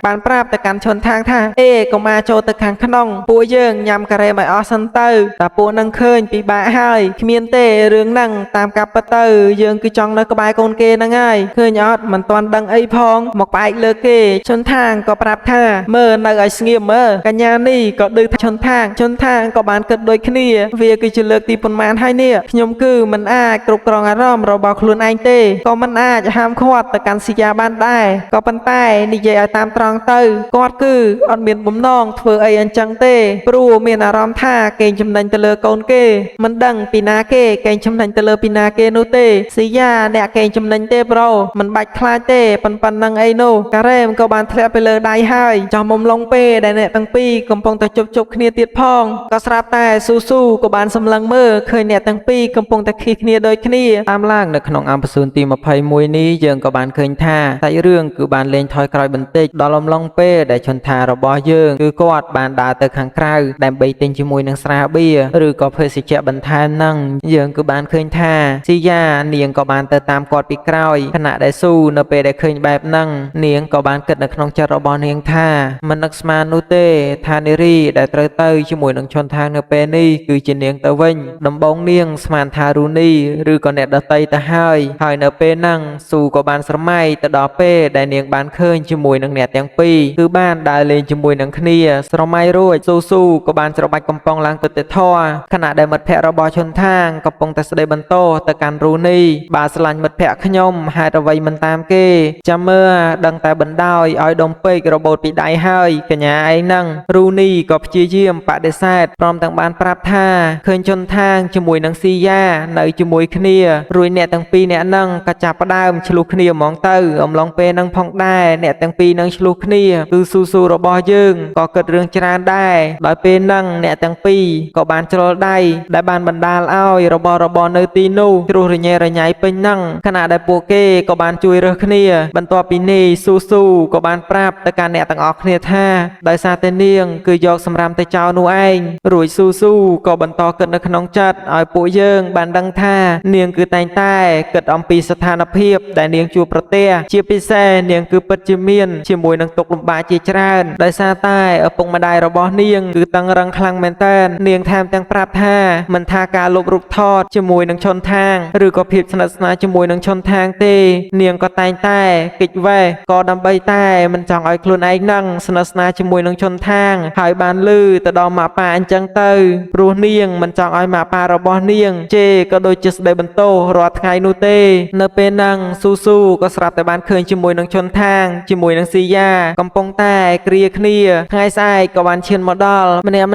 បានប្រាប់ទៅកាន់ឈុនថាងថាអេកុំអាចូលទៅខាងក្នុងពួកយើងញ៉ាំការ៉េមិនអស់សិនទៅតែពួកនឹងឃើញពិបាកហើយគ្មានទេរឿងហ្នឹងតាមកាប់ពិតទៅយើងគឺចង់នៅក្បែរកូនគេហ្នឹងហើយឃើញអត់មិនទាន់ដឹងអីផងមកផ្អែកលើគេឈុនថាងក៏ប្រាប់ថាមើលនៅឲ្យស្ងៀមមើលកញ្ញានេះក៏ឌឺថាឈុនថាងក៏បានគិតដូចគ្នាវាគឺជាលើកទីប៉ុន្មានហើយនេះខ្ញុំគឺមិនអាចគ្រប់គ្រងអារម្មណ៍របស់ខ្លួនឯងទេក៏មិនអាចហាមឃាត់ទៅកាន់ស៊ីយ៉ាបានដែរក៏ប៉ុន្តែនិយាយឲ្យតាមត្រង់ទៅគាត់គឺអត់មានបំណងធ្វើអីអញ្ចឹងទេព្រោះមានអារម្មណ៍ថាកេងចំណេញទៅលើកូនគេមិនដឹងពីណាគេកេងចំណេញទៅលើពីណាគេនោះទេស៊ីយ៉ាអ្នកកេងចំណេញទេប្រូមិនបាច់ខ្លាចទេប៉ុណ្ណឹងអីនោះការ៉េមក៏បានធ្លាក់ទៅលើដៃហើយចោះមុំឡុងពេលដែលអ្នកទាំងពីរកំពុងតែជប់គ្នាទៀតផងក៏ស្រាប់តែស៊ូក៏បានសម្លឹងមើលឃើញអ្នកទាំងពីរកំពុងតែខីគ្នាដូចគ្នាតាមឡើងនៅក្នុងអមសួនទី21នេះយើងក៏បានឃើញថាសាច់រឿងគឺបានលេងថយក្រោយបន្តិចដល់អំឡុងពេលដែលឈុនថារបស់យើងគឺគាត់បានដើរទៅខាងក្រៅដើម្បីទិញជាមួយនឹងស្រាបៀរឬក៏ភេសជ្ជៈបន្ថែមហ្នឹងយើងគឺបានឃើញថាស៊ីយ៉ានាងក៏បានទៅតាមគាត់ពីក្រោយខណៈដែលស៊ូនៅពេលដែលឃើញបែបហ្នឹងនាងក៏បានគិតនៅក្នុងចិត្តរបស់នាងថាមិននឹកស្មាននោះទេថានារីដែលត្រូវទៅជាមួយនឹងឈុនថានៅពេលនេះគឺជានាងទៅវិញដំបងនាងស្មានថារូនីឬក៏អ្នកដតីទៅហើយនៅពេលហ្នឹងស៊ូក៏បានស្រមៃទៅដល់ពេលដែលនាងបានឃើញជាមួយនឹងអ្នកទាំងពីរគឺបានដើរលេងជាមួយនឹងគ្នាស្រមៃរួចស៊ូក៏បានច្របាច់កំប៉ុងឡើងទៅទេធរខណៈដែលមិត្តភ័ក្តិរបស់ឈុនថាងកំពុងតែស្ដីបន្ទោសទៅកាន់រូនីបើស្រឡាញ់មិត្តភ័ក្តិខ្ញុំហេតុអ្វីមិនតាមគេចាំមើលដឹងតែបណ្ដោយឲ្យដុំពេករបូតពីដៃហើយកញ្ញាឯងហ្នឹងរូនីក៏ព្យាយាមបដិសេធព្រមទាំងបានប្រាប់ថាឃើញឈុនថាងជាមួយនឹងស៊ីយ៉ានៅជាមួយគ្នារួចអ្នកទាំងពីរអ្នកហ្នឹងក៏ចាប់ផ្ដើមឆ្លោះគ្នាហ្មងទៅអំឡុងពេលហ្នឹងផងដែរអ្នកទាំងពីរហ្នឹងឆ្លោះគ្នាគឺស៊ូរបស់យើងក៏គិតរឿងច្រើនដែរដោយពេលហ្នឹងអ្នកទាំងពីរក៏បានជ្រុលដៃដែលបានបណ្ដាលឲ្យរបស់នៅទីនោះជ្រុះរញ៉េរញ៉ៃពេញហ្នឹងខណៈដែលពួកគេក៏បានជួយរើសគ្នាបន្ទាប់ពីនេះស៊ូក៏បានប្រាប់ទៅកាន់អ្នកទាំងអស់គ្នាថាដោយសារតែនាងគឺយកសម្រាមទៅចោលនោះឯងរួចស៊ូក៏បន្តគិតនៅក្នុងចិត្តឲ្យពួកយើងបានដឹងថានាងគឺតែងតែគិតអំពីស្ថានភាពដែលនាងជួបប្រទះជាពិសេសនាងគឺពិតជាមានជាមួយនឹងទុក្ខលំបាកជាច្រើនដោយសារតែឪពុកម្ដាយរបស់នាងគឺតឹងរឹងខ្លាំងមែនទែននាងថែមទាំងប្រាប់ថាមិនថាការលុបរូបថតជាមួយនឹងឈុនថាងឬក៏ភាពស្និទ្ធស្នាលជាមួយនឹងឈុនថាងទេនាងក៏តែងតែគេចវេះក៏ដើម្បីតែមិនចង់ឲ្យខ្លួនឯងនឹងស្និទ្ធស្នាលជាមួយនឹងឈុនថាងហើយបានលឺទៅដល់ម៉ាក់ប៉ាអញ្ចឹងទៅព្រោះនាងមិនចង់ឲ្យម៉ាក់ប៉ារបស់នាងជេរក៏ដូចជាស្ដីបន្ទោសរាល់ថ្ងៃនោះទេនៅពេលហ្នឹងស៊ូក៏ស្រាប់តែបានឃើញជាមួយនឹងឈុនថាងជាមួយនឹងស៊ីយ៉ាកំពុងតែគ្រាគ្នាថ្ងៃស្អែកក៏បានឈានមកដល់ម្នាក់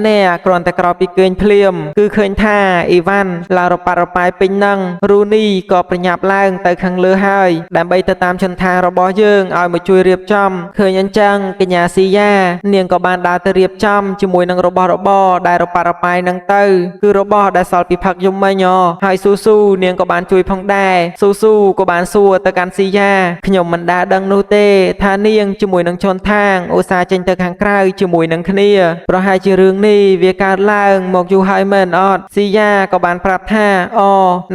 គ្រាន់តែក្រោយពីគេងភ្លាមគឺឃើញថាអ៊ីវ៉ាន់ឡើងរប៉ាត់រប៉ាយពេញហ្នឹងរូនីក៏ប្រញាប់ឡើងទៅខាងលើហើយដើម្បីទៅតាមឈុនថាងរបស់យើងឲ្យមកជួយរៀបចំឃើញអញ្ចឹងកញ្ញាស៊ីយ៉ានាងក៏បានដើរទៅរៀបចំជាមួយនឹងរបស់របរដែលរប៉ាត់រប៉ាយហ្នឹងទៅគឺរបស់ដែលសល់ពីផឹកយំមិញហើយស៊ូនាងក៏បានជួយផងដែរស៊ូក៏បានសួរទៅកាន់ស៊ីយ៉ាខ្ញុំមិនដាដឹងនោះទេថានាងជាមួយនឹងឈុនថាងឧស្សាហ៍ចេញទៅខាងក្រៅជាមួយនឹងគ្នាប្រហែលជារឿងនេះវាកើតឡើងមកយូរហើយមែនអត់ស៊ីយ៉ាក៏បានប្រាប់ថា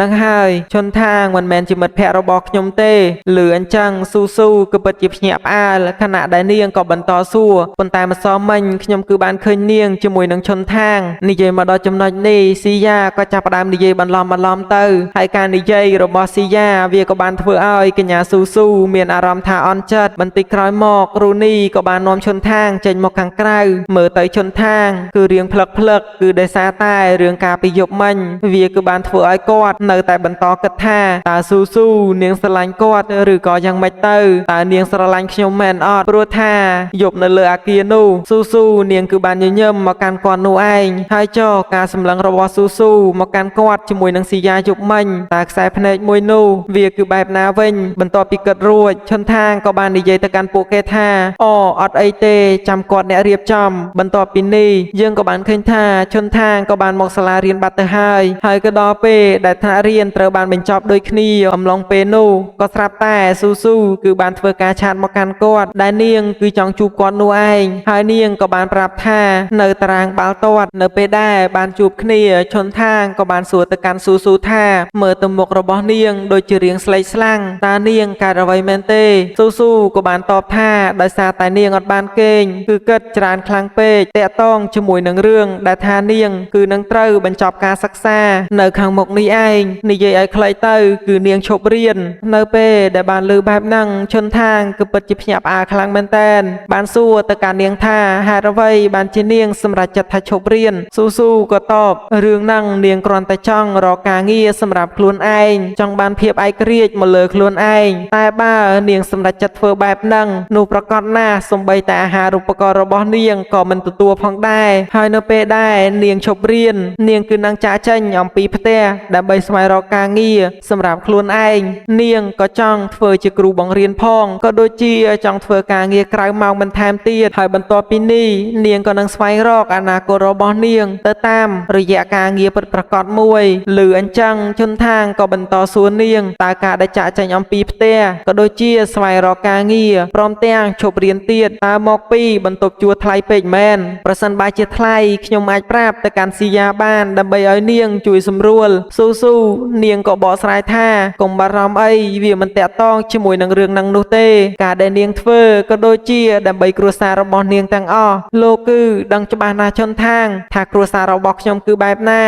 នឹងហើយឈុនថាងមិនមែនជាមិត្តភក្តិរបស់ខ្ញុំទេឮអញ្ចឹងស៊ូក៏ពិតជាភ្ញាក់ផ្អើលខណៈដែលនាងក៏បន្តសួរប៉ុន្តែម្សិលមិញខ្ញុំគឺបានឃើញនាងជាមួយនឹងឈុនថាងនិយាយមកដល់ចំណុចនេះស៊ីយ៉ាក៏ចាប់ផ្ដើមនិយាយបន្លំទៅហើយការនិយាយរបស់ស៊ីយ៉ាវាក៏បានធ្វើឲ្យកញ្ញាស៊ូមានអារម្មណ៍ថាអន់ចិត្តបន្តិចក្រោយមករូនីក៏បាននាំឈុនថាងចេញមកខាងក្រៅមើលទៅឈុនថាងគឺរៀងផ្លឹកគឺដោយសារតែរឿងការពីយប់មិញវាគឺបានធ្វើឲ្យគាត់នៅតែបន្តគិតថាតើស៊ូនាងស្រឡាញ់គាត់ឬក៏យ៉ាងម៉េចទៅតើនាងស្រឡាញ់ខ្ញុំមែនអត់ព្រោះថាយប់នៅលើអាគារនោះស៊ូនាងគឺបានញញឹមមកកាន់គាត់នោះឯងហើយចុះការសម្លឹងរបស់ស៊ូមកកាន់គាត់ជាមួយនឹងស៊ីយ៉ាយប់មិញតើខ្សែភ្នែកមួយនោះវាគឺបែបណាវិញបន្ទាប់ពីគិតរួចឈុនថាងក៏បាននិយាយទៅកាន់ពួកគេថាអត់អីទេចាំគាត់អ្នករៀបចំបន្ទាប់ពីនេះយើងក៏បានឃើញថាឈុនថាងក៏បានមកសាលារៀនបាត់ទៅហើយក៏ដល់ពេលដែលថ្នាក់រៀនត្រូវបានបញ្ចប់ដូចគ្នាអំឡុងពេលនោះក៏ស្រាប់តែស៊ូគឺបានធ្វើការឆាតមកកាន់គាត់ដែលនាងគឺចង់ជួបគាត់នោះឯងហើយនាងក៏បានប្រាប់ថា នៅតារាងបាល់ទាត់នៅពេលដែលបានជួបគ្នាឈុនថាងក៏បានសួរទៅកាន់ស៊ូស៊ូថាមើលទៅមុខរបស់នាងដូចជារៀងស្លេកស្លាំងតើនាងកើតអ្វីមែនទេស៊ូស៊ូក៏បានតបថាដោយសារតែនាងអត់បានគេងគឺគិតច្រើនខ្លាំងពេកតាក់ទងជាមួយនឹងរឿងដែលថានាងគឺនឹងត្រូវបញ្ចប់ការសិក្សានៅខាងមុខនេះឯងនិយាយឲ្យខ្លីទៅគឺនាងឈប់រៀននៅពេលដែលបានឮបែបហ្នឹងឈុនថាងគឺពិតជាភ្ញាក់ផ្អើលខ្លាំងមែនតែនបានសួរទៅកាន់នាងថាហេតុអ្វីបានជានាងសម្រេចចិត្តថាឈប់រៀនស៊ូស៊ូក៏តបរឿងហ្នឹងនាងគ្រាន់តែចង់រកការងារសម្រាប់ខ្លួនឯងចង់បានភាពឯករាជ្យមកលើខ្លួនឯងតែបើនាងសម្រេចចិត្តធ្វើបែបហ្នឹងនោះប្រកាសណាស់សំបីតែអាហារូបករណ៍របស់នាងក៏មិនទទួលផងដែរហើយនៅពេលដែលនាងឈប់រៀននាងគឺនឹងចាកចេញអំពីផ្ទះដើម្បីស្វែងរកការងារសម្រាប់ខ្លួនឯងនាងក៏ចង់ធ្វើជាគ្រូបង្រៀនផងក៏ដូចជាចង់ធ្វើការងារក្រៅម៉ោងបន្ថែមទៀតហើយបន្ទាប់ពីនេះនាងក៏នឹងស្វែងរកអនាគតរបស់នាងទៅតាមរយៈការងារពិតប្រាកដមួយឬអញ្ចឹងជន់ថាងក៏បន្តសួរនាងតើការដែលចាកចេញអំពីផ្ទះក៏ដូចជាស្វែងរកការងារព្រមទាំងឈប់រៀនទៀតតើមកពីបន្ទប់ជួលថ្លៃពេកមែនប្រសិនបើជាថ្លៃខ្ញុំអាចប្រាប់ទៅកាន់ស៊ីយ៉ាបានដើម្បីឲ្យនាងជួយសម្រួលស៊ូស៊ូនាងក៏បកស្រាយថាកុំបារម្ភអីវាមិនតាក់ទងជាមួយនឹងរឿងហ្នឹងនោះទេការដែលនាងធ្វើក៏ដូចជាដើម្បីគ្រួសាររបស់នាងទាំងអស់លោកគឺដឹងច្បាស់ណាស់ជន់ថាងថាគ្រួសាររបស់ខ្ញុំគឺបែបណា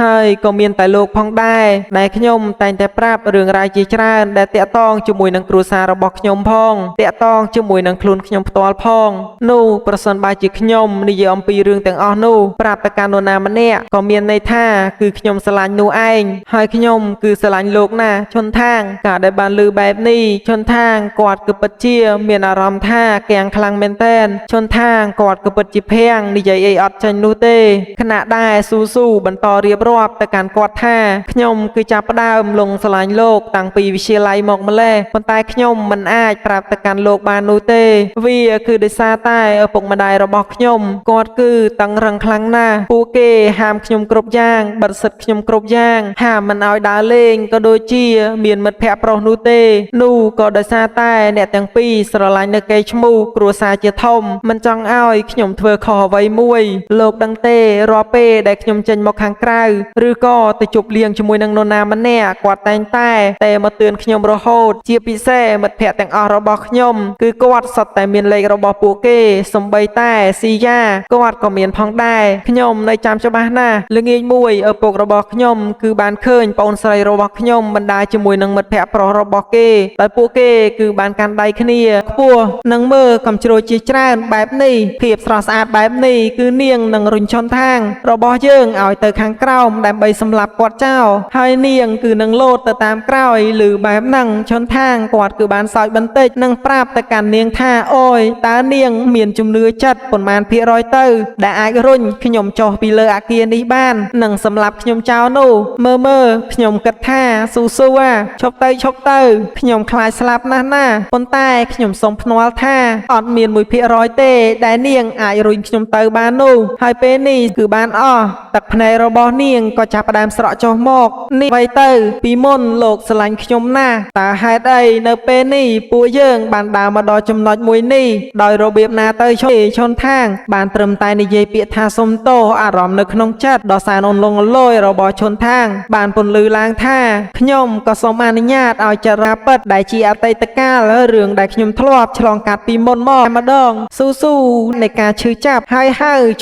ហើយក៏មានតែលោកផងដែរដែលខ្ញុំតែងតែប្រាប់រឿងរ៉ាវជាច្រើនដែលតាក់ទងជាមួយនឹងគ្រួសាររបស់ខ្ញុំផងតាក់ទងជាមួយនឹងខ្លួនខ្ញុំផ្ទាល់ផងនោះប្រសិនបើជាខ្ញុំនិយាយអំពីរឿងទាំងអស់នោះប្រាប់ទៅកាន់នរណាម្នាក់ក៏មានន័យថាគឺខ្ញុំស្រឡាញ់នោះឯងហើយខ្ញុំគឺស្រឡាញ់លោកណាឈុនថាងការដែលបានឮបែបនេះឈុនថាងគាត់គឺពិតជាមានអារម្មណ៍ថាគាំងខ្លាំងមែនតែនឈុនថាងគាត់ក៏ពិតជាភាំងនិយាយអីអត់ចាញ់នោះទេខណៈដែលស៊ូស៊ូបន្តរៀបរាប់ទៅកាន់គាត់ថាខ្ញុំគឺចាប់ផ្ដើមលងស្រឡាញ់លោកតាំងពីវិទ្យាល័យមកម្លេះប៉ុន្តែខ្ញុំមិនអាចប្រាប់ទៅកាន់លោកបាននោះទេវាគឺដោយសារតែឪពុកម្ដាយរបស់ខ្ញុំគាត់គឺតឹងរឹងខ្លាំងណាស់ពួកគេហាមខ្ញុំគ្រប់យ៉ាងបិទសិទ្ធខ្ញុំគ្រប់យ៉ាងហាមមិនឲ្យដើរលេងក៏ដូចជាមានមិត្តភ័ក្តិប្រុសនោះទេនោះក៏ដោយសារតែអ្នកទាំងពីរស្រឡាញ់នៅកេរ្តិ៍ឈ្មោះគ្រួសារជាធំមិនចង់ឲ្យខ្ញុំធ្វើខុសអ្វីមួយលោកដឹងទេរាល់ពេលដែលខ្ញុំចេញមកខាងក្រៅឬក៏ទៅជប់លៀងជាមួយនឹងនរណាម្នាក់គាត់តែងតែមកទឿនខ្ញុំរហូតជាពិសេសមិត្តភ័ក្តិទាំងអស់របស់ខ្ញុំគឺគាត់សុទ្ធតែមានលេខរបស់ពួកគេសំបីតែស៊ីយ៉ាគាត់ក៏មានផងដែរខ្ញុំនៅចាំច្បាស់ណាស់ល្ងាចមួយឪពុករបស់ខ្ញុំគឺបានឃើញប្អូនស្រីរបស់ខ្ញុំបណ្ដាជាមួយនឹងមិត្តភ័ក្តិប្រុសរបស់គេដោយពួកគេគឺបានកាន់ដៃគ្នាខ្ពស់នឹងមើលកំជ្រោយជាច្រើនបែបនេះភាពស្រស់ស្អាតបែបនេះគឺនាងនឹងរុញឆុនថាងរបស់យើងឲ្យទៅខាងក្រោមដើម្បីសម្លាប់គាត់ចោលហើយនាងគឺនឹងលោតទៅតាមក្រោយឬបែបហ្នឹងឆុនថាងគាត់គឺបានសើចបន្តិចនិងប្រាប់ទៅកាន់នាងថាអូយតើនាងមានជំនឿចិត្តប៉ុន្មានភាគរយទៅដែលអាចរុញខ្ញុំចុះពីលើអាគារនេះបាននិងសម្លាប់ខ្ញុំចោលនោះមើលខ្ញុំគិតថាស៊ូស៊ូឈប់ទៅខ្ញុំខ្លាចស្លាប់ណាស់ណាប៉ុន្តែខ្ញុំសូមភ្នាល់ថាអត់មាន 1% ទេដែលនាងអាចរុញខ្ញុំទៅបាននោះហើយពេលនេះគឺបានអស់ទឹកភ្នែករបស់នាងក៏ចាប់ផ្ដើមស្រក់ចុះមកនេះអ្វីទៅពីមុនលោកស្រឡាញ់ខ្ញុំណាស់តើហេតុអីនៅពេលនេះពួកយើងបានដើរមកដល់ចំណុចមួយនេះដោយរបៀបណាទៅឈុនថាងបានត្រឹមតែនិយាយពាក្យថាសុំទោសអារម្មណ៍នៅក្នុងចិត្តដ៏សែនអូនលងលយរបស់ឈុនថាងបានពន្លឺឡើងថាខ្ញុំក៏សូមអនុញ្ញាតឲ្យចរាពិតដែលជាអតីតកាលរឿងដែលខ្ញុំធ្លាប់ឆ្លងកាត់ពីមុនមកម្ដងស៊ូនៃការឈឺចាប់ហើយ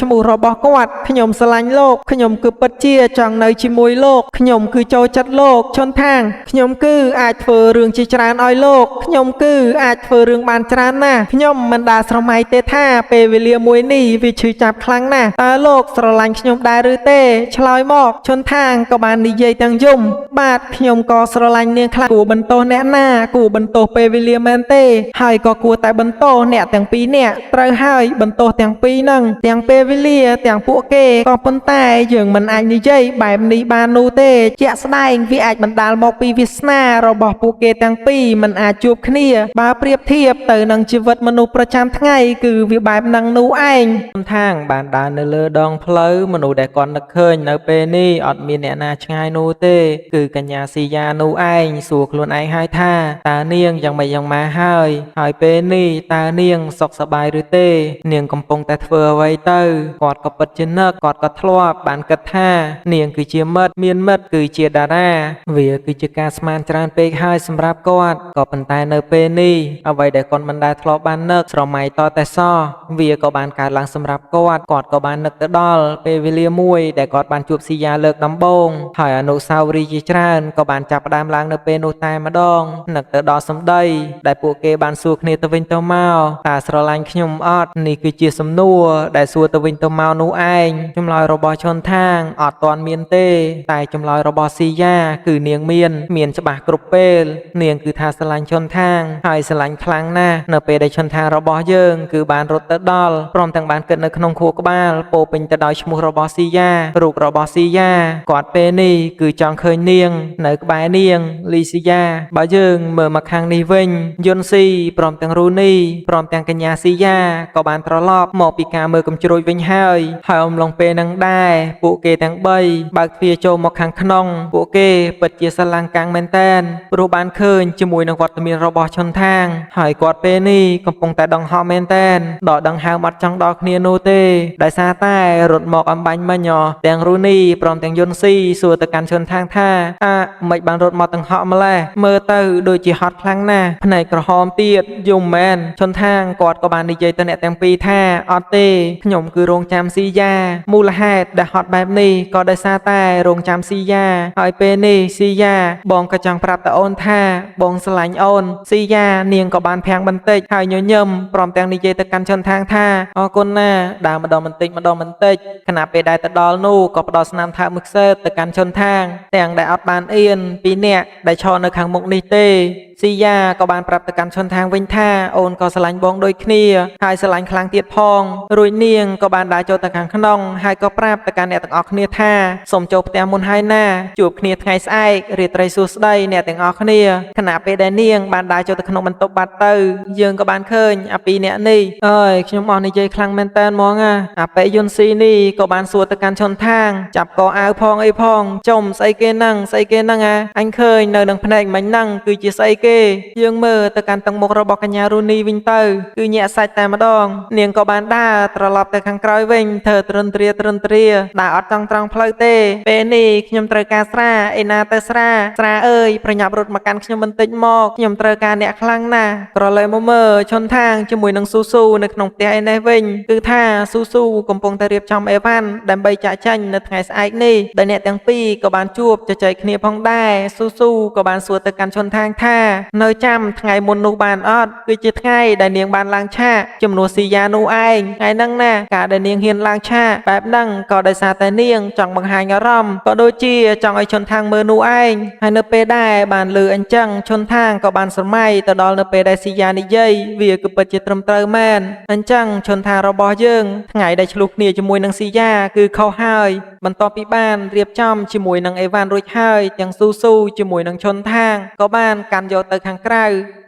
ឈ្មោះរបស់គាត់ខ្ញុំស្រឡាញ់លោកខ្ញុំគឺពិតជាចង់នៅជាមួយលោកខ្ញុំគឺចូលចិត្តលោកឈុនថាងខ្ញុំគឺអាចធ្វើរឿងជាច្រើនឲ្យលោកខ្ញុំគឺអាចធ្វើរឿងបានច្រើនណាស់ខ្ញុំមិនដាល់ស្រមៃទេថាពេលវេលាមួយនេះវាឈឺចាប់ខ្លាំងណាស់តើលោកស្រឡាញ់ខ្ញុំដែរឬទេឆ្លើយមកឈុនថាងក៏បាននិយាយទាំងយំបាទខ្ញុំក៏ស្រឡាញ់នាងខ្លាំងគួរបន្ទោសអ្នកណាគួរបន្ទោសពេលវេលាមែនទេហើយក៏គួរតែបន្ទោសអ្នកទាំងពីរនាក់ត្រូវហើយបន្ទោសទាំងពីរហ្នឹងទាំងពេលវេលាទាំងពួកគេក៏ប៉ុន្តែយើងមិនអាចនិយាយបែបនេះបាននោះទេជាក់ស្ដែងវាអាចបណ្ដាលមកពីវាសនារបស់ពួកគេទាំងពីរមិនអាចជួបគ្នាបើប្រៀបធៀបទៅនឹងជីវិតមនុស្សប្រចាំថ្ងៃគឺវាបែបហ្នឹងនោះឯងថាងបានដើរនៅលើដងផ្លូវមនុស្សដែលគាត់នឹកឃើញនៅពេលនេះអត់មានអ្នកណាឆ្ងាយនោះទេគឺកញ្ញាស៊ីយ៉ានោះឯងសួរខ្លួនឯងហើយថាតើនាងយ៉ាងម៉េចយ៉ាងម៉ាហើយពេលនេះតើនាងសុខសប្បាយឬទេនាងកំពុងតែធ្វើ អ្វីទៅគាត់ក៏ពិតជានឹកគាត់ក៏ធ្លាប់បានគិតថានាងគឺជាមិត្តមានមិត្តគឺជាតារាវាគឺជាការស្មានច្រើនពេកហើយសម្រាប់គាត់ក៏ប៉ុន្តែនៅពេលនេះអ្វីដែលគាត់មិនដែលធ្លាប់បាននឹកស្រមៃតតែសោះវាក៏បានកើតឡើងសម្រាប់គាត់ក៏បាននឹកទៅដល់ពេលវេលាមួយដែលគាត់បានជួបស៊ីយ៉ាលើកដំបូងហើយអនុស្សាវរីយ៍ជាច្រើនក៏បានចាប់ផ្ដើមឡើងនៅពេលនោះតែម្ដងនឹកទៅដល់សម្ដីដែលពួកគេបានសួរគ្នាទៅវិញទៅមកតើស្រឡាញ់ខ្ញុំអត់នេះគឺជាសំណួរដែលសួរទៅវិញទៅមកនោះឯងចម្លើយរបស់ឈុនថាងអត់ទាន់មានទេតែចម្លើយរបស់ស៊ីយ៉ាគឺនាងមានច្បាស់គ្រប់ពេលនាងគឺថាស្រឡាញ់ឈុនថាងហើយស្រឡាញ់ខ្លាំងណាស់នៅពេលដែលឈុនថាងរបស់យើងគឺបានរត់ទៅដល់ព្រមទាំងបានគិតនៅក្នុងខួរក្បាលពោពេញទៅដោយឈ្មោះរបស់ស៊ីយ៉ារូបរបស់ស៊ីយ៉ាគាត់ពេលនេះគឺចង់ឃើញនាងនៅក្បែរនាងលីស៊ីយ៉ាបើយើងមើលមកខាងនេះវិញយុនស៊ីព្រមទាំងរូនីព្រមទាំងកញ្ញាស៊ីយ៉ាក៏បានត្រឡប់មកពីការមើលកំជ្រួចវិញហើយអំឡុងពេលនឹងដែរពួកគេទាំង3បើកទ្វារចូលមកខាងក្នុងពួកគេពិតជាស្រឡាំងកាំងមែនតែនព្រោះបានឃើញជាមួយនឹងវត្តមានរបស់ឈុនថាងហើយគាត់ពេលនេះកំពុងតែដង្ហោមែនតែនដកដង្ហើមអត់ចង់ដល់គ្នានោះទេដោយសារតែរត់មកអំបញ្ញមិញទាំងរូនីព្រមទាំងយុនស៊ីសួរទៅកាន់ឈុនថាងថាមិនបានរត់មកទាំងហក់ម្លេះមើលទៅដូចជាហត់ខ្លាំងណាស់ភ្នែកក្រហមទៀតយំមែនឈុនថាងគាត់ក៏បាននិយាយទៅអ្នកទាំងពីរថាអត់ទេខ្ញុំគឺរងចាំស៊ីយ៉ាមូលហេតុដែលហត់បែបនេះក៏ដោយសារតែរងចាំស៊ីយ៉ាហើយពេលនេះស៊ីយ៉ាបងក៏ចង់ប្រាប់តអូនថាបងស្រឡាញ់អូនស៊ីយ៉ានាងក៏បានភាំងបន្តិចហើយញញឹមព្រមទាំងនិយាយទៅកាន់ឈុនថាងថាអរគុណណាដើរម្ដងបន្តិចខណៈពេលដែលទៅដល់នោះក៏ផ្ដល់ស្នាមថើបមួយខ្សែទៅកាន់ឈុនថាងទាំងដែលអត់បានអៀនពីអ្នកដែលឈរនៅខាងមុខនេះទេស៊ីយ៉ាក៏បានប្រាប់ទៅកាន់ឈុនថាងវិញថាអូនក៏ស្រឡាញ់បងដូចគ្នាហើយស្រឡាញ់ខ្លាំងទៀតផងរួចនាងក៏បានដើរចូលទៅខាងក្នុងហើយក៏ប្រាប់ទៅកាន់អ្នកទាំងអស់គ្នាថាសូមចូលផ្ទះមុនហើយណាជួបគ្នាថ្ងៃស្អែករាត្រីសួស្ដីអ្នកទាំងអស់គ្នាខណៈពេលដែលនាងបានដើរចូលទៅក្នុងបន្ទប់បាត់ទៅយើងក៏បានឃើញអាពីរអ្នកនេះអើយខ្ញុំអស់និយាយខ្លាំងមែនតើហ្មងអាប៉េយុនស៊ីនេះក៏បានសួរទៅកាន់ឈុនថាងចាប់កអាវផងអីផងចុំស្អីគេហ្នឹងអញឃើញនៅនឹងភ្នែកមិញហ្នឹងគឺជាស្អីគេយើងមើលទៅកាន់ទឹកមុខរបស់កញ្ញារូនីវិញទៅគឺញាក់សាច់តែម្ដងនាងក៏បានដើរត្រឡប់ទៅខាងក្រោយវិញធ្វើត្រឹនត្រាដើរអត់ចង់ត្រង់ផ្លូវទេពេលនេះខ្ញុំត្រូវការស្រាឯណាទៅស្រាអើយប្រញាប់រត់មកកាន់ខ្ញុំបន្តិចមកខ្ញុំត្រូវការអ្នកខ្លាំងណាស់ក្រឡេកមកមើលឈុនថាងជាមួយនឹងស៊ូនៅក្នុងផ្ទះឯនេះវិញគឺថាស៊ូកំពុងតែរៀបចំអេវ៉ាន់ដើម្បីចាក់ចាញ់នៅថ្ងៃស្អែកនេះដែលអ្នកទាំងពីរក៏បានជួបជជែកគ្នាផងដែរស៊ូក៏បានសួរទៅកាន់ឈុនថាងថានៅចាំថ្ងៃមុននោះបានអត់គឺជាថ្ងៃដែលនាងបានឡើងឆាកជំនួសស៊ីយ៉ានោះឯងថ្ងៃហ្នឹងណាការដែលនាងហ៊ានឡើងឆាកបែបហ្នឹងក៏ដោយសារតែនាងចង់បង្ហាញអារម្មណ៍ក៏ដូចជាចង់ឲ្យឈុនថាងមើលនោះឯងហើយនៅពេលដែលបានលឺអញ្ចឹងឈុនថាងក៏បានស្រមៃទៅដល់នៅពេលដែលស៊ីយ៉ានិយាយវាគឺពិតជាត្រឹមត្រូវមែនអញ្ចឹងឈុនថាងរបស់យើងថ្ងៃដែលឆ្លុះគ្នាជាមួយនឹងស៊ីយ៉ាគឺខុសហើយបន្ទាប់ពីបានរៀបចំជាមួយនឹងអេវ៉ាន់រួចហើយទាំងស៊ូជាមួយនឹងឈុនថាងក៏បានកាន់យកទៅខាងក្រៅ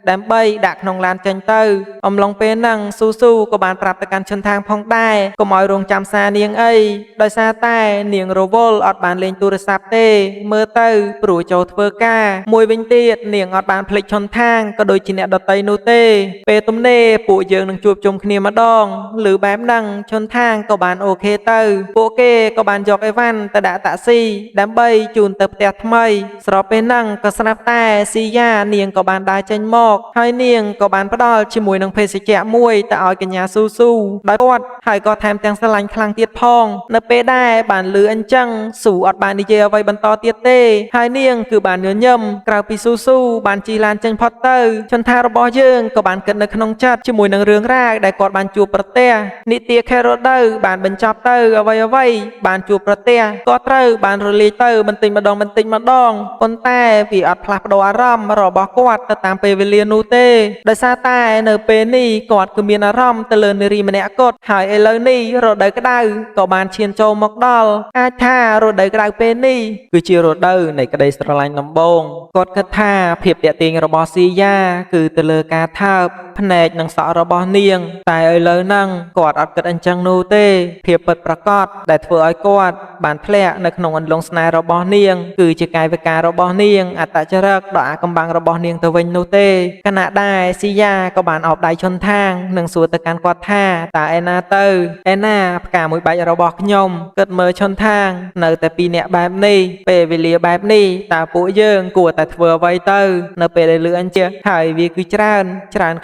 ដើម្បីដាក់ក្នុងឡានចេញទៅអំឡុងពេលហ្នឹងស៊ូក៏បានប្រាប់ទៅកាន់ឈុនថាងផងដែរកុំឲ្យរងចាំសារនាងអីដោយសារតែនាងរវល់អត់បានលេងទូរស័ព្ទទេមើលទៅព្រោះចូលធ្វើការមួយវិញទៀតនាងអត់បានភ្លេចឈុនថាងក៏ដូចជាអ្នកដតីនោះទេពេលទំនេរពួកយើងនឹងជួបជុំគ្នាម្ដងឬបែបហ្នឹងឈុនថាងក៏បានអូខេទៅពួកគេក៏បានយកអេវ៉ាន់ទៅដាក់តាក់ស៊ីដើម្បីជូនទៅផ្ទះថ្មីស្របពេលហ្នឹងក៏ស្រាប់តែស៊ីយ៉ានាងក៏បានដើរចេញមកហើយនាងក៏បានផ្ដល់ជាមួយនឹងភេសជ្ជៈមួយទៅឲ្យកញ្ញាស៊ូដោយគាត់ហើយក៏ថែមទាំងស្រឡាញ់ខ្លាំងទៀតផងនៅពេលដែលបានលឺអញ្ចឹងស៊ូអត់បាននិយាយអ្វីបន្តទៀតទេហើយនាងគឺបានញញឹមក្រៅពីស៊ូបានជិះឡានចេញផុតទៅឈុនថារបស់យើងក៏បានគិតនៅក្នុងចិត្តជាមួយនឹងរឿងរ៉ាវដែលគាត់បានជួបប្រទះនីតិខេរ៉ូដូវបានបញ្ចប់ទៅអ្វីបានជួបប្រទះក៏ត្រូវបានរលាយទៅបន្តិចម្ដងប៉ុន្តែវាអត់ផ្លាស់ប្ដូរអារម្មណ៍របស់គាត់ទៅតាមពេលវេលានោះទេដោយសារតែនៅពេលនេះគាត់គឺមានអារម្មណ៍ទៅលើនារីម្នាក់គត់ហើយឥឡូវនេះរដូវក្តៅក៏បានឈានចូលមកដល់អាចថារដូវក្តៅពេលនេះគឺជារដូវនៃក្តីស្រឡាញ់ដំបូងគាត់គិតថាភាពតាក់ទាញរបស់ស៊ីយ៉ាគឺទៅលើការថើបភ្នែកនិងសក់របស់នាងតែឥឡូវហ្នឹងគាត់អត់គិតអញ្ចឹងនោះទេភាពពិតប្រាកដដែលធ្វើឲ្យគាត់បានធ្លាក់នៅក្នុងអន្លង់ស្នេហ៍របស់នាងគឺជាកាយវិការរបស់នាងអត្តចរិតដ៏អាកំបាំងរបស់នាងទៅវិញនោះទេ គណៈដែរស៊ីយ៉ាក៏បានអោបដៃឈុនថាងនិងសួរទៅកាន់គាត់ថាតើឯណាទៅឯណាផ្កាមួយបាច់របស់ខ្ញុំគិតមើលឈុនថាងនៅតែពីរនាក់បែបនេះពេលវេលាបែបនេះតើពួកយើងគួរតែធ្វើអ្វីទៅនៅពេលដែលលឺអញ្ចឹងហើយវាគឺច្រើន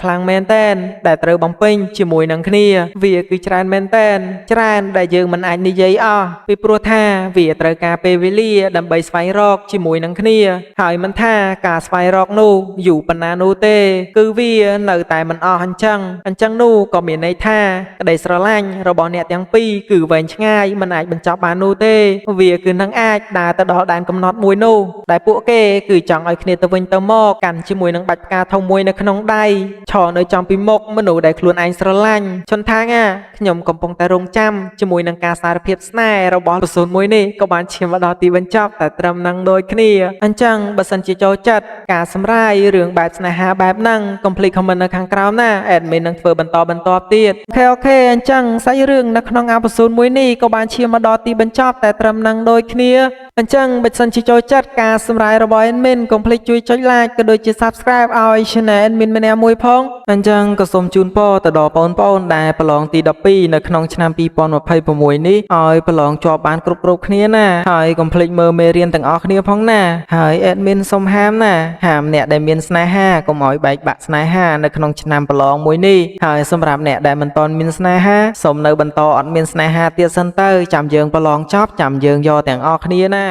ខ្លាំងមែនតែនដែលត្រូវបំពេញជាមួយនឹងគ្នាវាគឺច្រើនមែនតែនច្រើនដែលយើងមិនអាចនិយាយអស់ពីព្រោះថាវាត្រូវការពេលវេលាដើម្បីស្វែងរកជាមួយនឹងគ្នាហើយមិនថាការស្វែងរកនោះយូរប៉ុណ្ណានោះទេគឺវានៅតែមិនអស់អញ្ចឹងនោះក៏មានន័យថាក្តីស្រឡាញ់របស់អ្នកទាំងពីរគឺវែងឆ្ងាយមិនអាចបញ្ចប់បាននោះទេវាគឺនឹងអាចដើរទៅដល់ដែនកំណត់មួយនោះដែលពួកគេគឺចង់ឲ្យគ្នាទៅវិញទៅមកកាន់ជាមួយនឹងបាច់ផ្កាធំមួយនៅក្នុងដៃឈរនៅចំពីមុខមនុស្សដែលខ្លួនឯងស្រឡាញ់ឈុនថាងខ្ញុំកំពុងតែរងចាំជាមួយនឹងការសារភាពស្នេហ៍របស់ប្រសូនមួយនេះក៏បានឈានមកដល់ទីបញ្ចប់តែត្រឹមនឹងដូចគ្នាអញ្ចឹងបើសិនជាចូលចិត្តការសម្រាយរឿងបែបស្នេហាបែបហ្នឹងកុំភ្លេច comment នៅខាងក្រោមណា admin នឹងធ្វើបន្តទៀតអូខេអញ្ចឹងសាច់រឿងនៅក្នុងអេពីសូតមួយនេះក៏បានឈានមកដល់ទីបញ្ចប់តែត្រឹមនឹងដូចគ្នាអញ្ចឹងបើសិនជាចូលចិត្តការសម្រាយរបស់ admin កុំភ្លេចជួយចុច like ក៏ដូចជា subscribe ឲ្យ channel admin ម្នាក់មួយផងអញ្ចឹងក៏សូមជូនពរទៅដល់បងប្អូនដែលប្រឡងទី12នៅក្នុងឆ្នាំ2026នេះឲ្យប្រឡងជាប់បានគ្រប់គ្នាណាហើយកុំភ្លេចមើលមេរៀនទាំងអស់គ្នាផងណាហើយ admin សូមហាមណាហាមអ្នកដែលមានស្នេហាកុំឲ្យបែកបាក់ស្នេហានៅក្នុងឆ្នាំប្រឡងមួយនេះហើយសម្រាប់អ្នកដែលមិនទាន់មានស្នេហាសូមនៅបន្តអត់មានស្នេហាទៀតសិនទៅចាំយើងប្រឡងចប់ចាំយើងយកទាំងអស់គ្នាណា